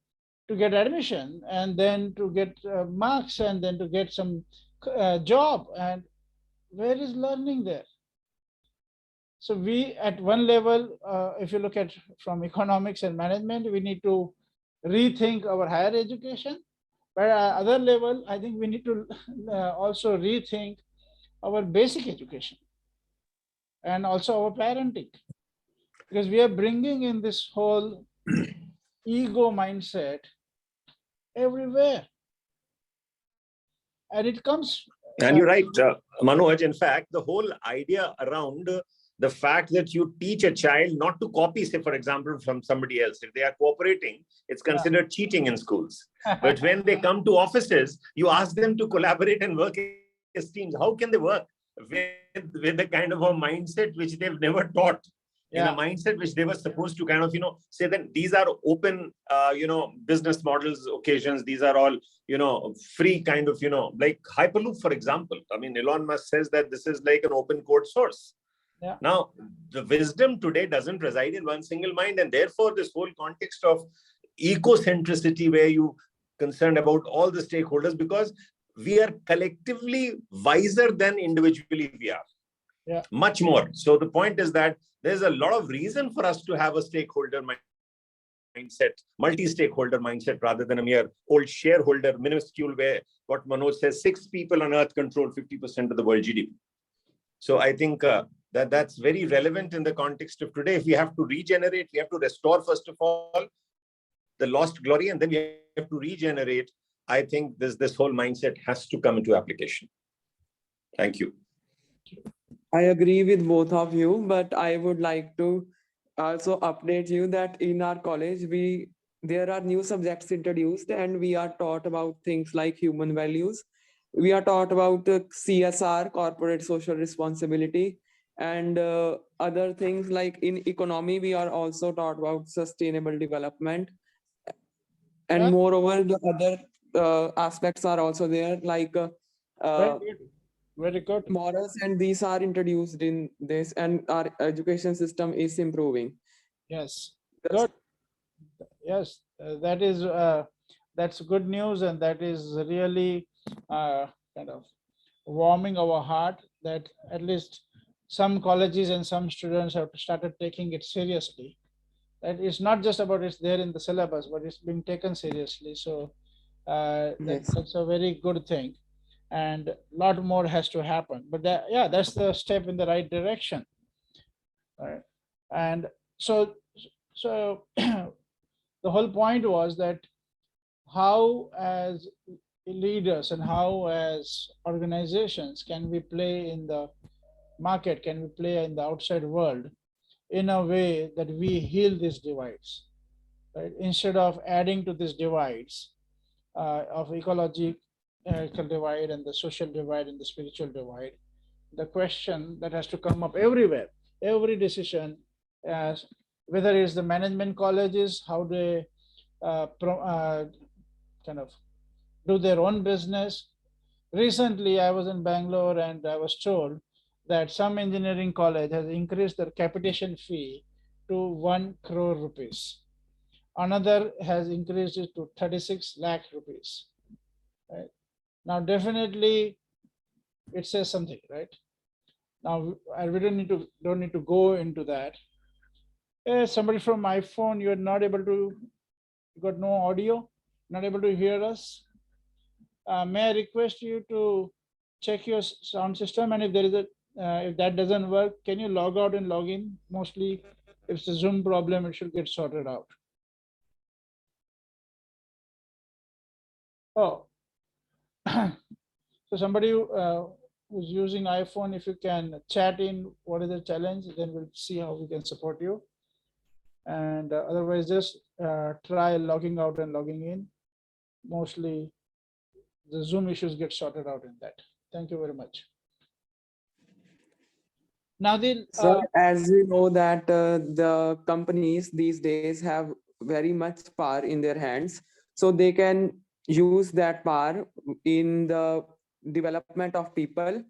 to get admission and then to get marks and then to get some job. And where is learning there? So we, at one level, if you look at from economics and management, we need to rethink our higher education. But at other level, I think we need to also rethink our basic education and also our parenting, because we are bringing in this whole ego mindset everywhere, and it comes. And you're right, Manoj. In fact, the whole idea around the fact that you teach a child not to copy, say, for example, from somebody else. If they are cooperating, it's considered cheating in schools. But when they come to offices, you ask them to collaborate and work as teams. How can they work with the kind of a mindset which they've never taught? In a mindset which they were supposed to kind of, say that these are open, business models, occasions. These are all, free kind of, like Hyperloop, for example. I mean, Elon Musk says that this is like an open code source. Yeah. Now, the wisdom today doesn't reside in one single mind. And therefore, this whole context of ecocentricity, where you concerned about all the stakeholders, because we are collectively wiser than individually we are. Yeah. Much more. So the point is that there's a lot of reason for us to have a stakeholder mindset, multi-stakeholder mindset, rather than a mere old shareholder minuscule, where what Manoj says, 6 people on earth control 50% of the world GDP. So I think that's very relevant in the context of today. If we have to regenerate, we have to restore, first of all, the lost glory, and then we have to regenerate. I think this whole mindset has to come into application. Thank you. I agree with both of you, but I would like to also update you that in our college, there are new subjects introduced and we are taught about things like human values. We are taught about CSR, corporate social responsibility, and other things like in economy, we are also taught about sustainable development. And moreover, the other aspects are also there, like very good. Morals, and these are introduced in this, and our education system is improving. Yes, good. Yes, that's good news, and that is really kind of warming our heart that at least some colleges and some students have started taking it seriously. That it's not just about it's there in the syllabus, but it's being taken seriously. So that's a very good thing. And a lot more has to happen, but that's the step in the right direction. Right. And so the whole point was that how as leaders and how as organizations can we play in the market, can we play in the outside world in a way that we heal these divides, right? Instead of adding to these divides of ecological divide and the social divide and the spiritual divide, the question that has to come up everywhere, every decision, as whether it's the management colleges, how they kind of do their own business. Recently, I was in Bangalore and I was told that some engineering college has increased their capitation fee to 1 crore rupees. Another has increased it to 36 lakh rupees. Right? Now, definitely it says something, right? Now, we don't need to go into that. Somebody from iPhone, you're not able to, you got no audio, not able to hear us. May I request you to check your sound system, and if there is a if that doesn't work, can you log out and log in? Mostly, if it's a Zoom problem, it should get sorted out. Oh, so somebody who's using iPhone, if you can chat in what is the challenge, then we'll see how we can support you. And otherwise, just try logging out and logging in. Mostly, the Zoom issues get sorted out in that. Thank you very much. Now, So as we know that the companies these days have very much power in their hands, so they can use that power in the development of people.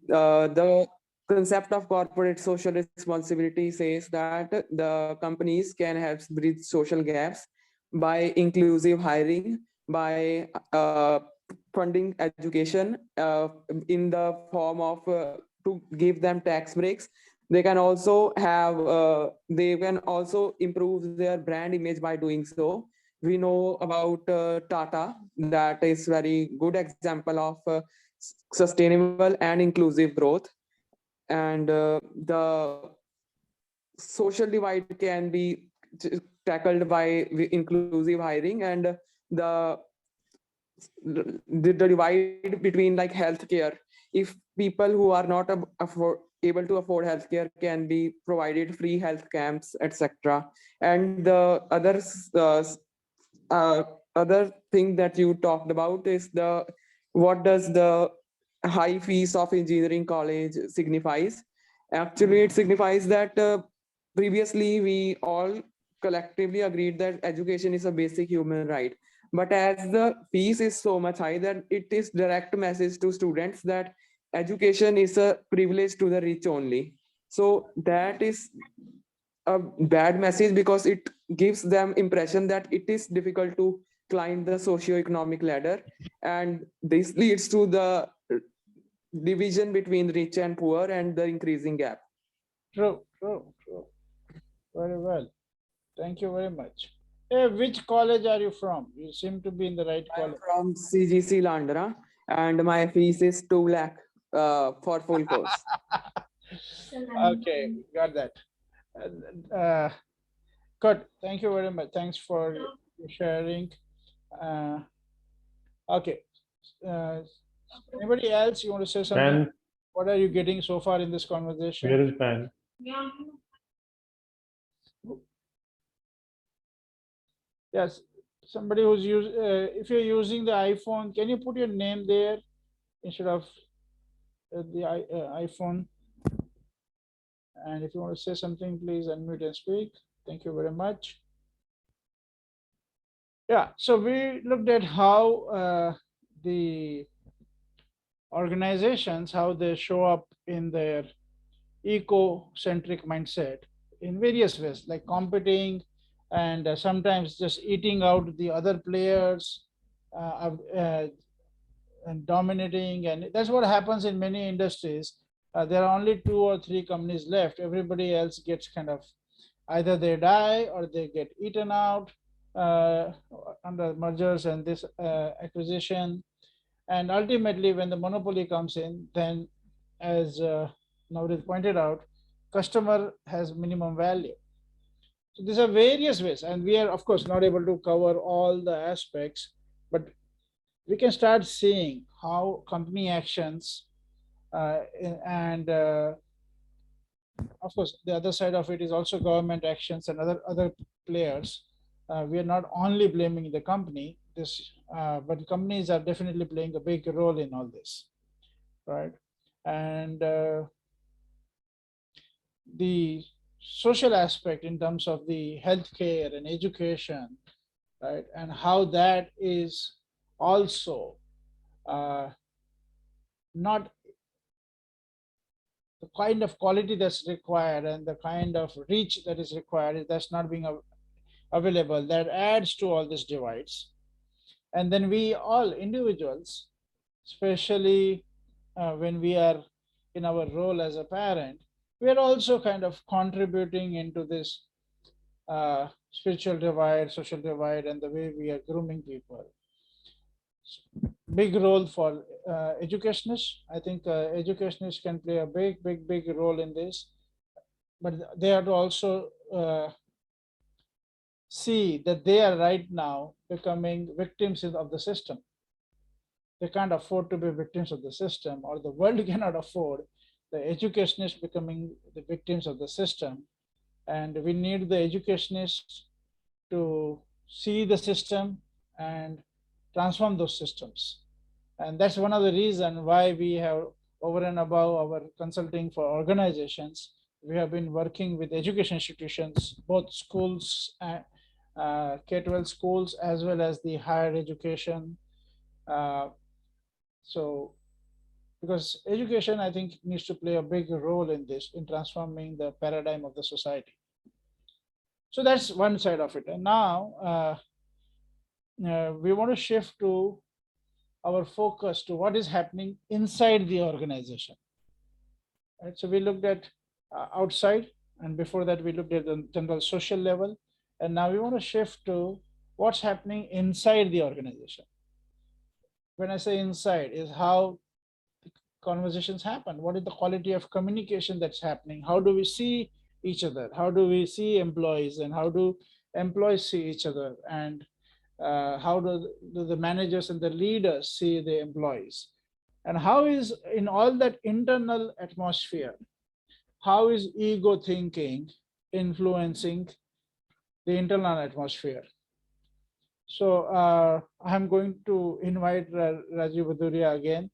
The concept of corporate social responsibility says that the companies can help bridge social gaps by inclusive hiring, by funding education in the form of to give them tax breaks. They can also have they can also improve their brand image by doing so. We know about Tata, that is very good example of sustainable and inclusive growth. And the social divide can be tackled by inclusive hiring, and the the divide between like healthcare, if people who are not able to afford healthcare can be provided free health camps, etc. And the uh, other thing that you talked about is the what does the high fees of engineering college signifies. Actually it signifies that previously we all collectively agreed that education is a basic human right, but as the fees is so much high that it is direct message to students that education is a privilege to the rich only. So that is a bad message because it gives them impression that it is difficult to climb the socio-economic ladder, and this leads to the division between rich and poor and the increasing gap. true. Very well. Thank you very much. Which college are you from? You seem to be in the right I'm college. from CGC Landra, and my fees is 2 lakh for full course. Okay, got that. Good. Thank you very much. Thanks for sharing. Uh, okay. Uh, Anybody else you want to say something? Pan, What are you getting so far in this conversation? where is Pan? Yes. Somebody who's if you're using the iPhone, can you put your name there instead of the iPhone? And if you want to say something, please unmute and speak. Thank you very much. Yeah, so we looked at how the organizations, how they show up in their eco-centric mindset in various ways, like competing and sometimes just eating out the other players and dominating. And that's what happens in many industries. There are only 2 or 3 companies left. Everybody else gets kind of either they die or they get eaten out uh, under mergers and this acquisition. And ultimately, when the monopoly comes in, then as Navrit pointed out, customer has minimum value. So these are various ways, and we are of course not able to cover all the aspects, but we can start seeing how company actions and of course the other side of it is also government actions and other players. We are not only blaming the company, but companies are definitely playing a big role in all this, right? And the social aspect in terms of the healthcare and education, right, and how that is also not the kind of quality that's required and the kind of reach that is required, that's not being available, that adds to all these divides. And then we all individuals especially when we are in our role as a parent, we are also kind of contributing into this spiritual divide, social divide, and the way we are grooming people. Big role for educationists. I think educationists can play a big role in this, but they have to also see that they are right now becoming victims of the system. They can't afford to be victims of the system, or the world cannot afford the educationists becoming the victims of the system. And we need the educationists to see the system and transform those systems. And that's one of the reasons why we have, over and above our consulting for organizations, we have been working with education institutions, both schools, K-12 schools, as well as the higher education. So, because education, I think, needs to play a big role in this, in transforming the paradigm of the society. So that's one side of it. And now we want to shift to our focus to what is happening inside the organization. Right? So we looked at outside, and before that we looked at the general social level, and now we want to shift to what's happening inside the organization. When I say inside, is how conversations happen. What is the quality of communication that's happening? How do we see each other? How do we see employees, and how do employees see each other? And how do the managers and the leaders see the employees? And how is, in all that internal atmosphere, how is ego thinking influencing the internal atmosphere? So I'm going to invite Rajiv Bhaduria again,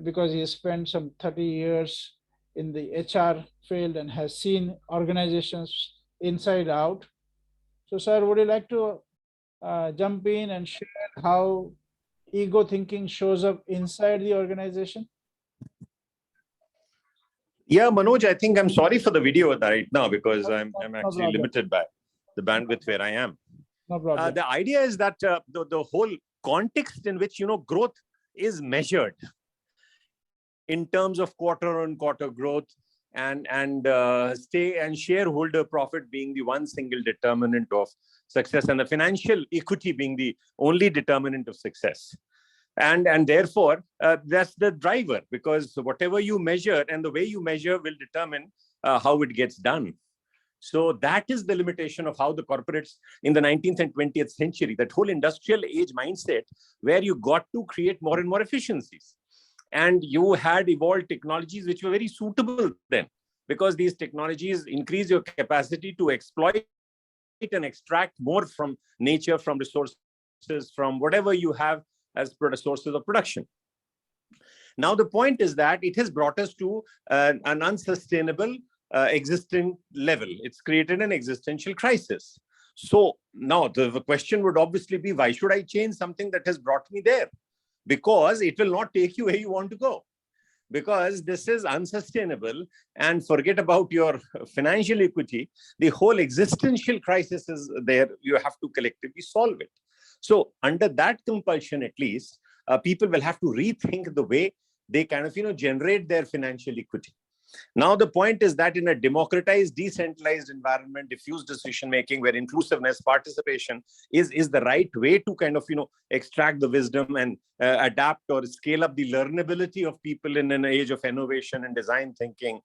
because he spent some 30 years in the HR field and has seen organizations inside out. So sir, would you like to jump in and share how ego thinking shows up inside the organization? Yeah, Manoj, I think I'm sorry for the video right now, because I'm No actually problem. limited by the bandwidth where I am. No problem. The idea is that the whole context in which, growth is measured in terms of quarter-on-quarter growth, and shareholder profit being the one single determinant of success, and the financial equity being the only determinant of success. And therefore, that's the driver, because whatever you measure and the way you measure will determine how it gets done. So that is the limitation of how the corporates in the 19th and 20th century, that whole industrial age mindset, where you got to create more and more efficiencies. And you had evolved technologies which were very suitable then, because these technologies increase your capacity to exploit and extract more from nature, from resources, from whatever you have as sources of production. Now, the point is that it has brought us to an unsustainable existing level. It's created an existential crisis. So now the question would obviously be, why should I change something that has brought me there? Because it will not take you where you want to go. Because this is unsustainable, and forget about your financial equity, the whole existential crisis is there. You have to collectively solve it. So under that compulsion, at least, people will have to rethink the way they kind of, generate their financial equity. Now, the point is that in a democratized, decentralized environment, diffuse decision-making, where inclusiveness, participation is the right way to kind of, extract the wisdom and adapt or scale up the learnability of people in an age of innovation and design thinking,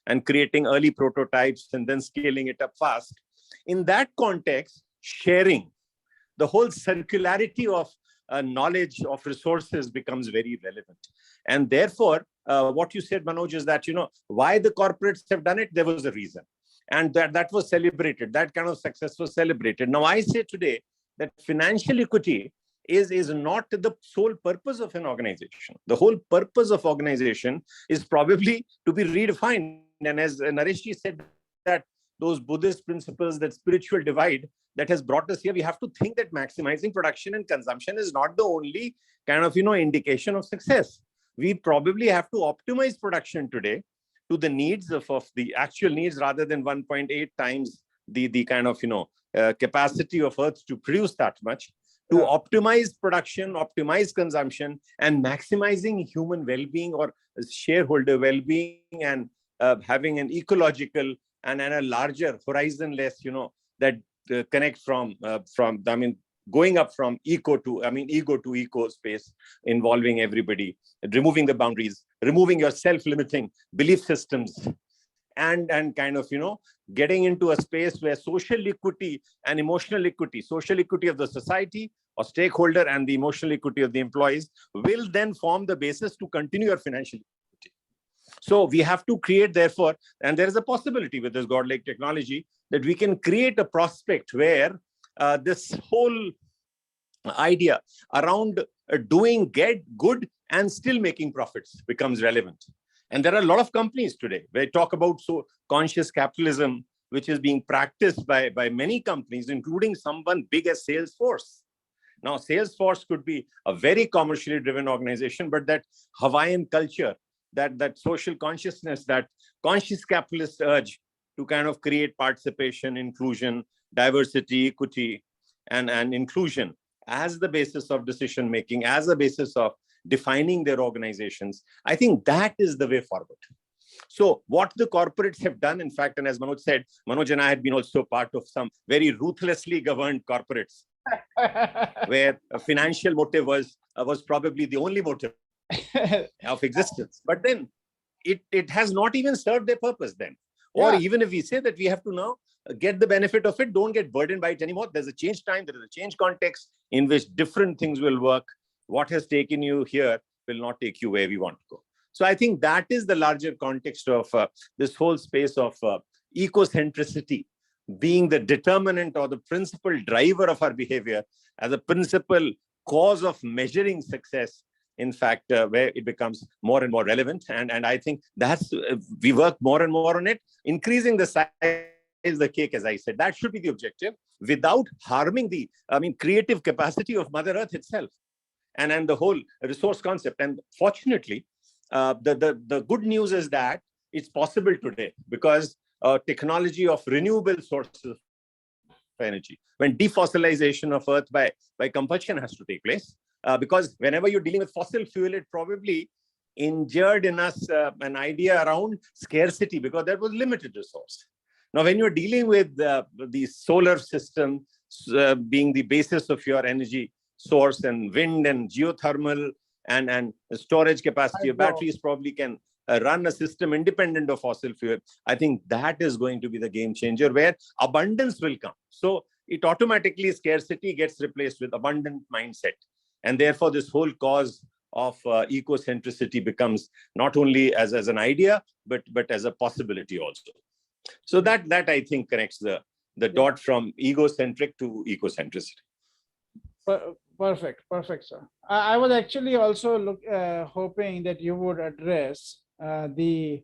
and creating early prototypes and then scaling it up fast. In that context, sharing, the whole circularity of knowledge, of resources becomes very relevant. And therefore, what you said, Manoj, is that, why the corporates have done it, there was a reason. And that was celebrated. That kind of success was celebrated. Now, I say today that financial equity is not the sole purpose of an organization. The whole purpose of organization is probably to be redefined. And as Nareshji said, that those Buddhist principles, that spiritual divide that has brought us here, we have to think that maximizing production and consumption is not the only kind of, indication of success. We probably have to optimize production today to the needs of the actual needs, rather than 1.8 times the kind of, capacity of Earth to produce that much. to Yeah. optimize production, optimize consumption, and maximizing human well-being or shareholder well-being, and having an ecological and a larger horizonless, that connect from going up from ego to eco space, involving everybody, removing the boundaries, removing your self-limiting belief systems, and kind of, getting into a space where social equity and emotional equity, social equity of the society or stakeholder and the emotional equity of the employees will then form the basis to continue your financial equity. So we have to create, therefore, and there is a possibility with this godlike technology that we can create a prospect where this whole idea around doing good and still making profits becomes relevant. And there are a lot of companies today where talk about so conscious capitalism, which is being practiced by many companies, including someone big as Salesforce. Now, Salesforce could be a very commercially driven organization, but that Hawaiian culture, that social consciousness, that conscious capitalist urge to kind of create participation, inclusion, diversity, equity, and inclusion as the basis of decision making, as a basis of defining their organizations, I think that is the way forward. So what the corporates have done, in fact, and as Manoj said, Manoj and I had been also part of some very ruthlessly governed corporates where a financial motive was probably the only motive of existence. But then it has not even served their purpose then. Or even if we say that we have to now get the benefit of it, don't get burdened by it anymore. There's a change time, there is a change context in which different things will work. What has taken you here will not take you where we want to go. So I think that is the larger context of this whole space of ecocentricity being the determinant or the principal driver of our behavior, as a principal cause of measuring success, in fact, where it becomes more and more relevant. And I think that's, we work more and more on it, increasing the size of the cake, as I said. That should be the objective, without harming the, creative capacity of Mother Earth itself, and the whole resource concept. And fortunately, the good news is that it's possible today, because technology of renewable sources of energy, when defossilization of Earth by combustion has to take place, because whenever you're dealing with fossil fuel, it probably injured in us an idea around scarcity, because there was limited resource. Now, when you're dealing with the solar system being the basis of your energy source, and wind and geothermal and storage capacity of batteries probably can run a system independent of fossil fuel, I think that is going to be the game changer, where abundance will come. So it automatically, scarcity gets replaced with abundant mindset. And therefore, this whole cause of ecocentricity becomes not only as an idea, but as a possibility also. So that I think connects the dot from egocentric to ecocentricity. Perfect, sir. I was actually also hoping that you would address the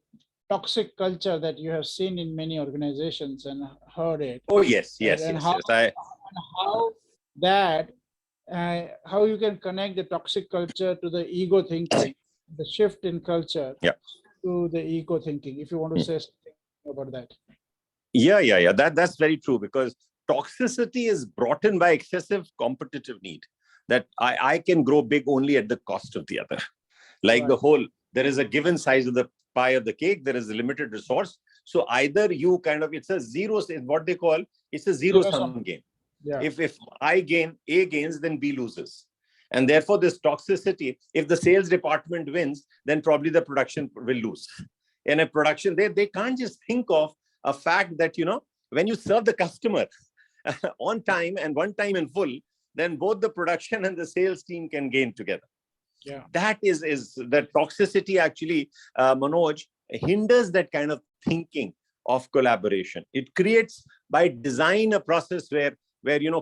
toxic culture that you have seen in many organizations and heard it. Oh, yes. How you can connect the toxic culture to the ego thinking, the shift in culture to the ego thinking. If you want to say something about that. Yeah. That's very true, because toxicity is brought in by excessive competitive need, that I can grow big only at the cost of the other. Like the whole, there is a given size of the pie of the cake, there is a limited resource. So either you kind of, it's a zero, what they call, it's a zero-sum game. Yeah. If I gain, A gains, then B loses. And therefore, this toxicity, if the sales department wins, then probably the production will lose. In a production, they can't just think of a fact that, when you serve the customer on time and one time in full, then both the production and the sales team can gain together. Yeah. That is the toxicity actually, Manoj, hinders that kind of thinking of collaboration. It creates by design a process where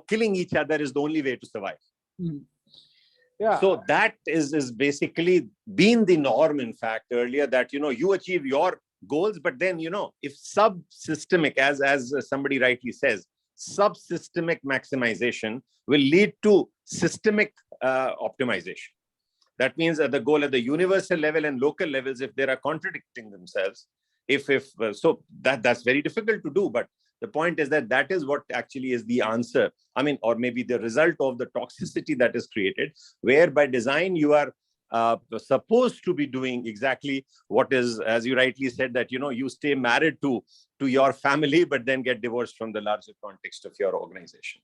killing each other is the only way to survive. Mm. Yeah. So that is basically been the norm, in fact, earlier, that, you achieve your goals, but then, if sub-systemic, as somebody rightly says, sub-systemic maximization will lead to systemic optimization. That means that the goal at the universal level and local levels, if they are contradicting themselves, so that's very difficult to do. But The point is that that is what actually is the answer. I mean, or maybe the result of the toxicity that is created, where by design you are supposed to be doing exactly what is, as you rightly said, that, you know, you stay married to your family, but then get divorced from the larger context of your organization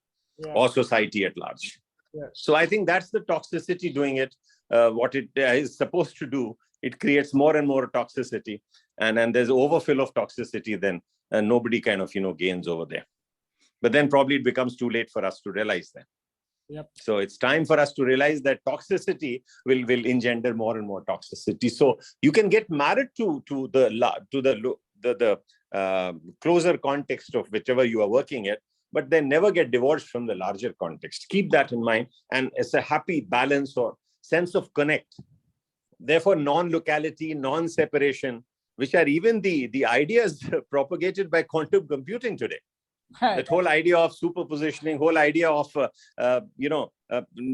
or society at large. Yes. So I think that's the toxicity doing it. What it is supposed to do, it creates more and more toxicity, and there's overfill of toxicity then, and nobody kind of, you know, gains over there. But then probably it becomes too late for us to realize that. Yep. So it's time for us to realize that toxicity will engender more and more toxicity. So you can get married to the closer context of whichever you are working at, but then never get divorced from the larger context. Keep that in mind, and it's a happy balance or sense of connect. Therefore, non-locality, non-separation, which are even the ideas propagated by quantum computing today. That whole idea of superpositioning, whole idea of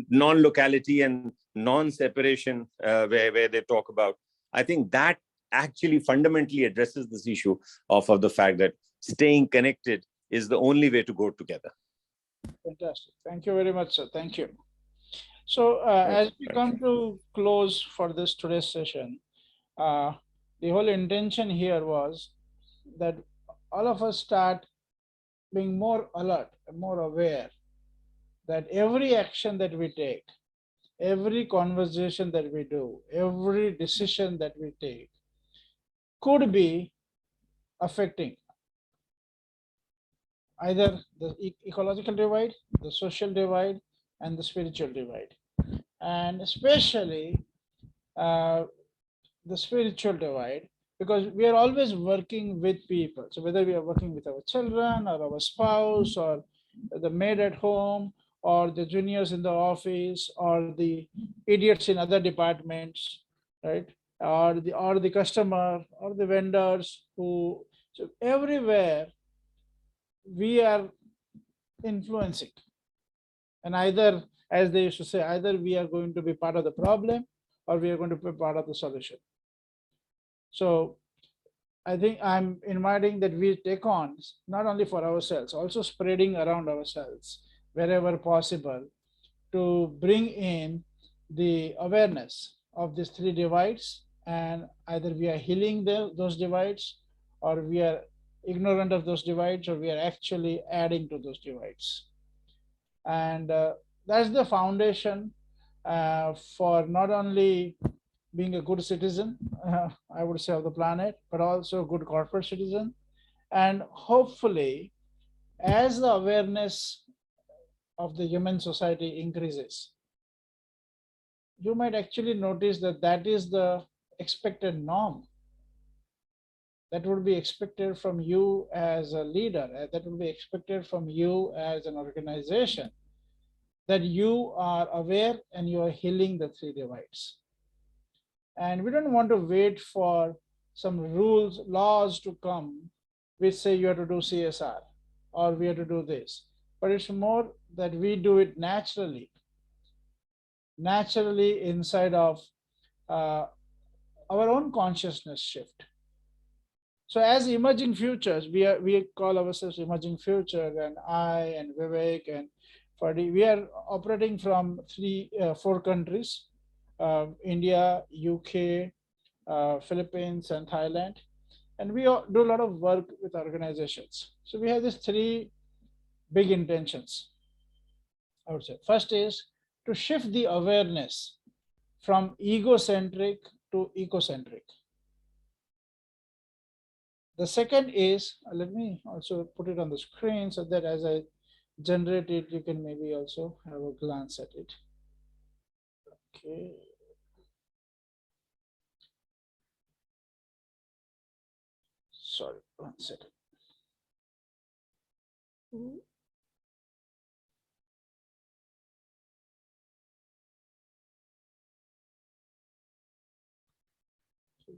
non-locality and non-separation, where they talk about, I think that actually fundamentally addresses this issue of the fact that staying connected is the only way to go together. Fantastic. Thank you very much, sir. Thank you. So as we come to close for this today's session, the whole intention here was that all of us start being more alert, more aware that every action that we take, every conversation that we do, every decision that we take could be affecting either the ecological divide, the social divide, and the spiritual divide. And especially the spiritual divide, because we are always working with people. So whether we are working with our children or our spouse or the maid at home or the juniors in the office or the idiots in other departments, right? Or the customer or the vendors who, so everywhere we are influencing. And either, as they used to say, either we are going to be part of the problem or we are going to be part of the solution. So I think I'm inviting that we take on, not only for ourselves, also spreading around ourselves wherever possible, to bring in the awareness of these three divides, and either we are healing those divides, or we are ignorant of those divides, or we are actually adding to those divides. And that's the foundation for not only being a good citizen, I would say, of the planet, but also a good corporate citizen. And hopefully, as the awareness of the human society increases, you might actually notice that that is the expected norm. That would be expected from you as a leader, that would be expected from you as an organization, that you are aware and you are healing the three divides. And we don't want to wait for some rules, laws to come which say you have to do CSR or we have to do this. But it's more that we do it naturally inside of our own consciousness shift. So as emerging futures, we call ourselves emerging future, and I and Vivek and Fadi, we are operating from four countries. India, UK, Philippines, and Thailand. And we do a lot of work with organizations. So we have these three big intentions, I would say. First is to shift the awareness from egocentric to ecocentric. The second is, let me also put it on the screen so that as I generate it, you can maybe also have a glance at it. Okay. Sorry, 1 second. So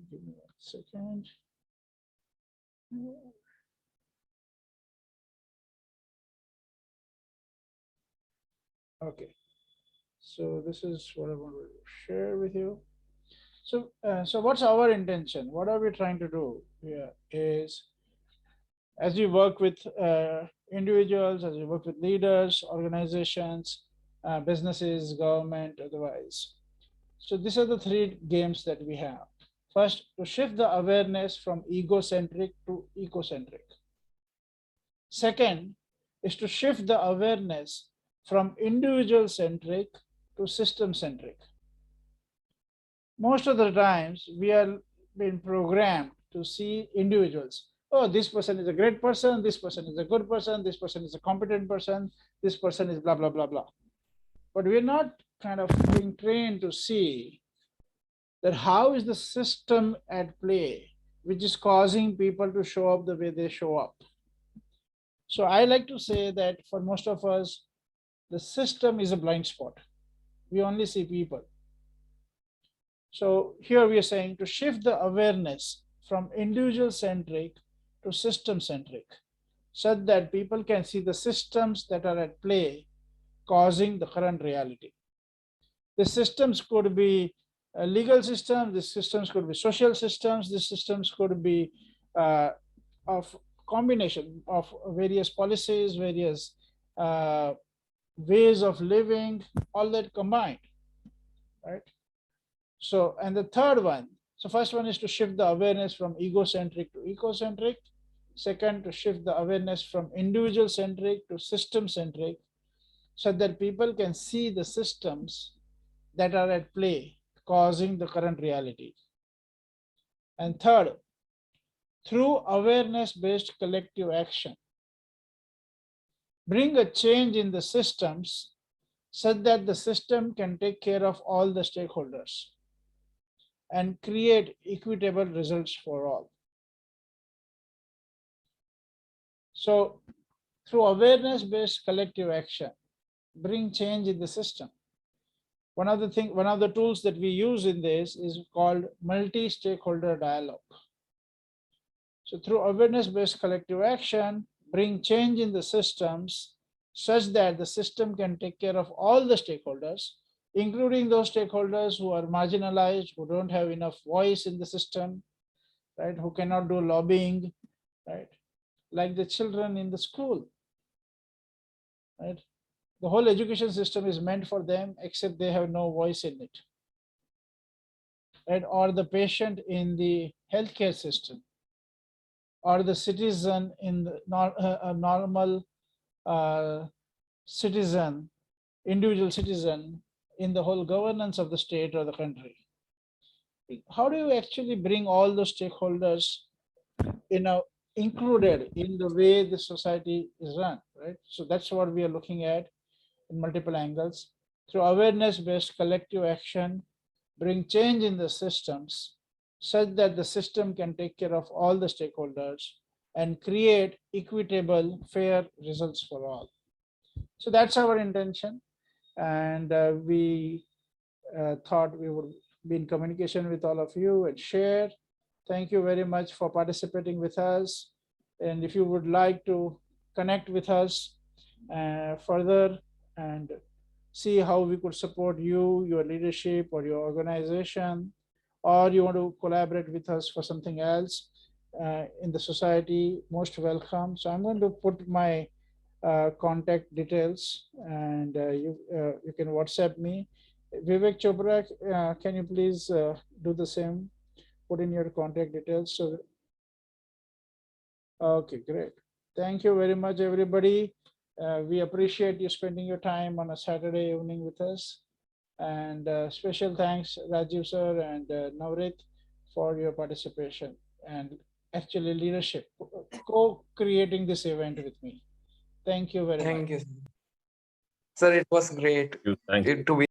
give me 1 second. Okay, so this is what I want to share with you. So, so what's our intention? What are we trying to do here is as you work with individuals, as you work with leaders, organizations, businesses, government, otherwise. So these are the three games that we have. First, to shift the awareness from egocentric to ecocentric. Second is to shift the awareness from individual centric to system centric. Most of the times we are being programmed to see individuals. Oh, this person is a great person, this person is a good person, this person is a competent person, this person is blah, blah, blah, blah. But we're not kind of being trained to see that how is the system at play, which is causing people to show up the way they show up. So I like to say that for most of us, the system is a blind spot. We only see people. So here we are saying to shift the awareness from individual centric to system centric, such that people can see the systems that are at play causing the current reality. The systems could be legal systems, the systems could be social systems, the systems could be of combination of various policies, various ways of living, all that combined, right? So, and the third one, so first one is to shift the awareness from egocentric to ecocentric. Second, to shift the awareness from individual centric to system centric, so that people can see the systems that are at play causing the current reality. And third, through awareness-based collective action, bring a change in the systems such that the system can take care of all the stakeholders and create equitable results for all. So through awareness-based collective action, bring change in the system. One of the tools that we use in this is called multi-stakeholder dialogue. So through awareness-based collective action, bring change in the systems such that the system can take care of all the stakeholders, including those stakeholders who are marginalized, who don't have enough voice in the system, right? Who cannot do lobbying, right? Like the children in the school, right? The whole education system is meant for them, except they have no voice in it, right? Or the patient in the healthcare system, or the citizen in the a normal citizen, individual citizen in the whole governance of the state or the country. How do you actually bring all the stakeholders included in the way the society is run, right? So that's what we are looking at in multiple angles. Through awareness-based collective action, bring change in the systems such that the system can take care of all the stakeholders and create equitable, fair results for all. So that's our intention. And we thought we would be in communication with all of you and share. Thank you very much for participating with us. And if you would like to connect with us further and see how we could support you, your leadership, or your organization, or you want to collaborate with us for something else in the society, most welcome. So I'm going to put my contact details, and you can WhatsApp me. Vivek Chopra, can you please do the same? Put in your contact details. So, okay, great. Thank you very much, everybody. We appreciate you spending your time on a Saturday evening with us. And special thanks, Rajiv sir and Navrit, for your participation and actually leadership, co-creating this event with me. Thank you very much. Thank you, sir. Sir, it was great Thank you. to be